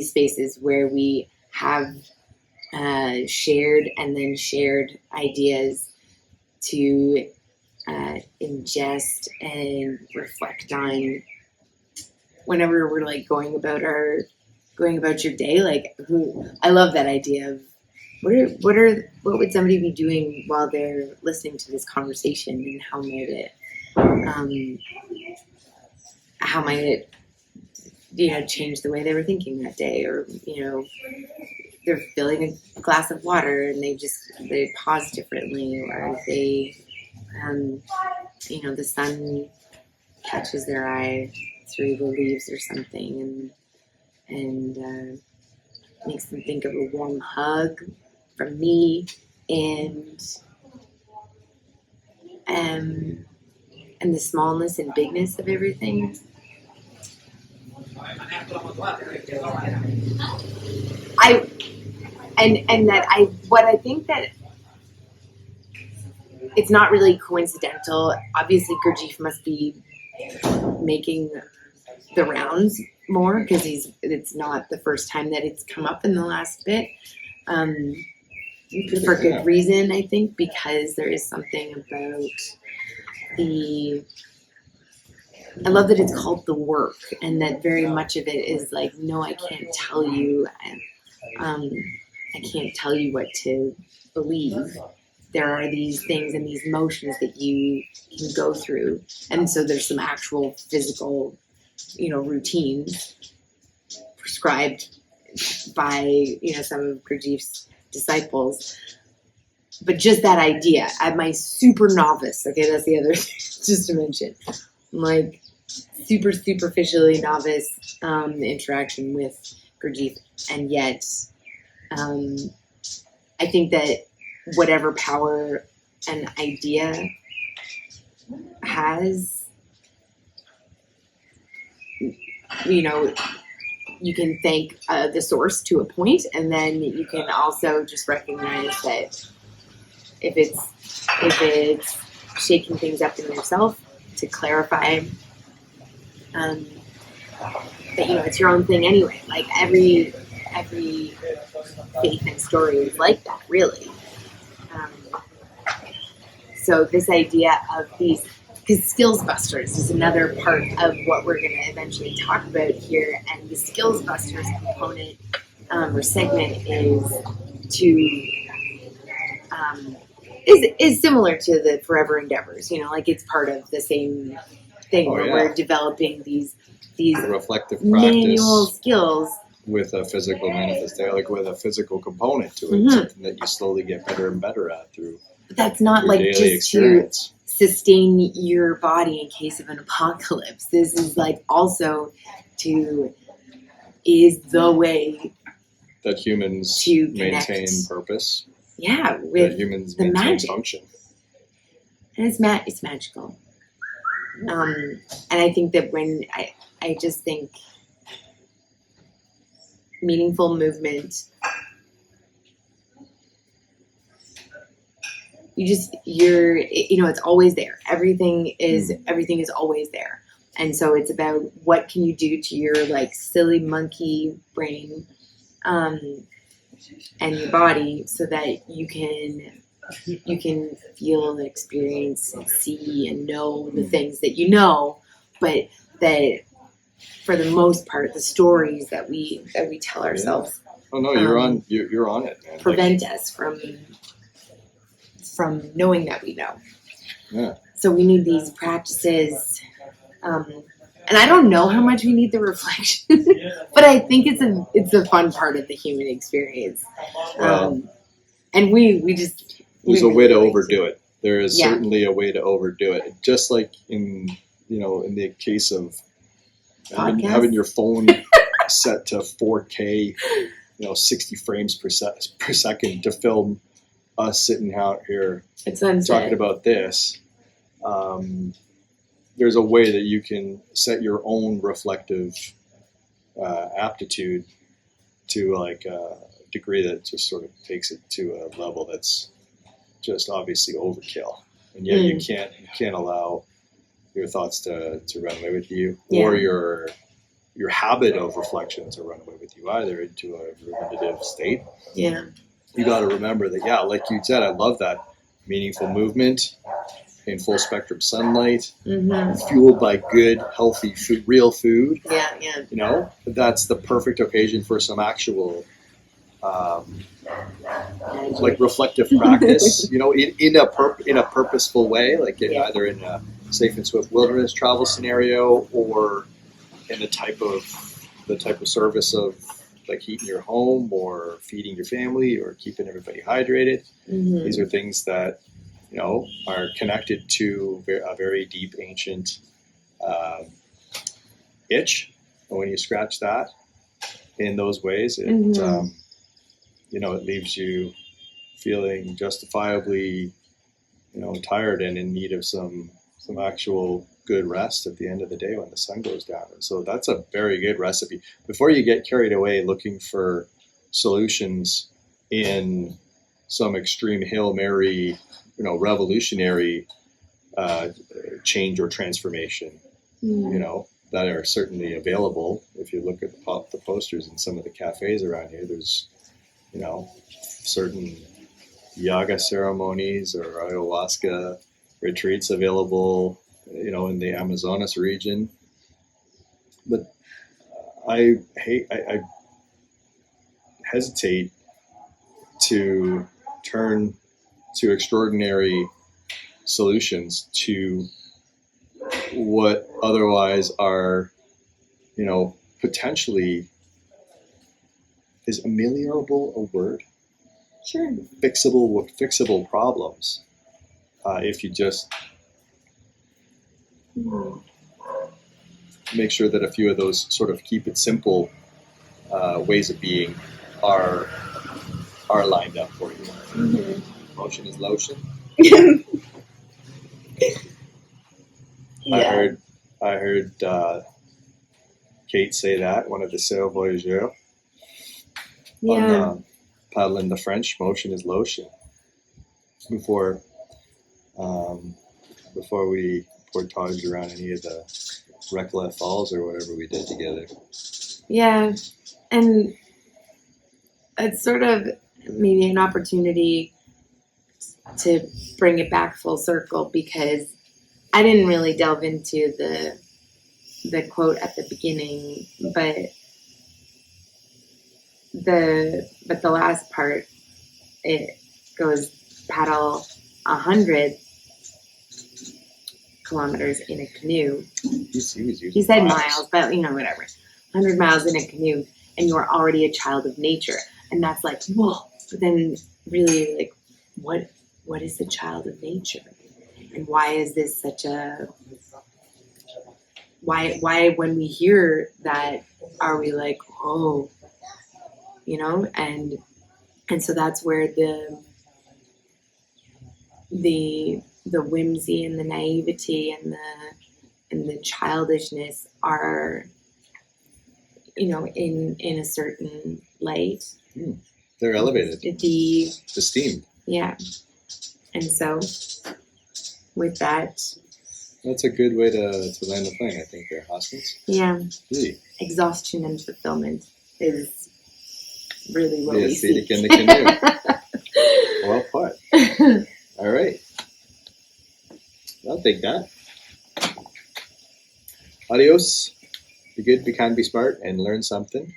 spaces where we have shared ideas to ingest and reflect on whenever we're like going about your day. Like, I love that idea of what would somebody be doing while they're listening to this conversation, and how might it change the way they were thinking that day, or they're filling a glass of water and they pause differently, or they the sun catches their eye through the leaves or something, and makes them think of a warm hug from me, and the smallness and bigness of everything. I think that it's not really coincidental. Obviously, Gurdjieff must be making the rounds more, because it's not the first time that it's come up in the last bit. For good reason, I think, because there is something about I love that it's called the work, and that very much of it is like, no, I can't tell you, I can't tell you what to believe. There are these things and these motions that you can go through, and so there's some actual physical, routines prescribed by some of Gurdjieff's disciples. But just that idea, at my super novice, okay, that's the other thing, just to mention, like super superficially novice interaction with Gurdjieff, and yet I think that whatever power an idea has, you can thank the source to a point, and then you can also just recognize that if it's shaking things up in yourself to clarify, that it's your own thing anyway. Like every faith and story is like that, really. So this idea of these, because skills busters is another part of what we're going to eventually talk about here, and the skills busters component or segment is similar to the Forever Endeavors. Like it's part of the same thing where we're developing these reflective manual practice skills with a physical manifestation, like with a physical component to it, Mm-hmm. something that you slowly get better and better at through. But that's not your like daily just experience. to sustain your body in case of an apocalypse. This is like also is the way That humans to maintain connect. purpose. Yeah, That with humans the maintain magic. function. and it's magical. And I think that when I just think meaningful movement, it's always there. Everything is always there. And so it's about what can you do to your like silly monkey brain and your body so that you can feel and experience and see and know the things that you know, but that for the most part, the stories that we tell ourselves. Oh no, you're on it, man. Prevent us from knowing that we know. Yeah. So we need these practices. And I don't know how much we need the reflection, but I think it's a fun part of the human experience. And we just there's a way to overdo it. There is Yeah. certainly a way to overdo it. Just like in the case of having your phone set to 4K, 60 frames per second to film us sitting out here it's sunset. talking about this. There's a way that you can set your own reflective aptitude to like a degree that just sort of takes it to a level that's just obviously overkill, and yet you can't allow your thoughts to run away with you, or your habit of reflection to run away with you either into a ruminative state. Yeah. You got to remember that, like you said, I love that meaningful movement in full spectrum sunlight, fueled by good, healthy food, real food. Yeah. That's the perfect occasion for some actual, like reflective practice. In a purposeful way, like either in a safe and swift wilderness travel scenario, or in the type of service of like heating your home or feeding your family or keeping everybody hydrated. These are things that are connected to a very deep ancient itch. And when you scratch that in those ways, it it leaves you feeling justifiably tired and in need of some actual good rest at the end of the day when the sun goes down. And so that's a very good recipe. Before you get carried away looking for solutions in some extreme Hail Mary, revolutionary change or transformation, that are certainly available. If you look at the posters in some of the cafes around here, there's, certain yoga ceremonies or ayahuasca retreats available, in the Amazonas region. But I hesitate to turn to extraordinary solutions to what otherwise are, potentially, is ameliorable a word? Sure. Fixable problems. If you just make sure that a few of those sort of keep it simple ways of being are lined up for you. Motion is lotion. Yeah. I heard Kate say that, one of the Sail Voyageurs, on paddling the French, motion is lotion. Before we portaged around any of the Recollet Falls or whatever we did together. Yeah, and it's sort of maybe an opportunity to bring it back full circle, because I didn't really delve into the quote at the beginning, but the last part, it goes paddle 100 kilometers in a canoe. He said miles, but whatever. 100 miles in a canoe, and you're already a child of nature. And that's like, whoa. But then really, like, what is a child of nature? And why is this such a... Why when we hear that, are we like, oh, and so that's where the the whimsy and the naivety and the childishness are, in a certain light. They're elevated, The esteemed. yeah, and so with that, That's a good way to land the plane, I think, there, Hoskins. yeah, Really. exhaustion and fulfillment is really what The we ascetic seek. in the canoe. Well put. All right. I'll take that. Adios. Be good, be kind, be smart, and learn something.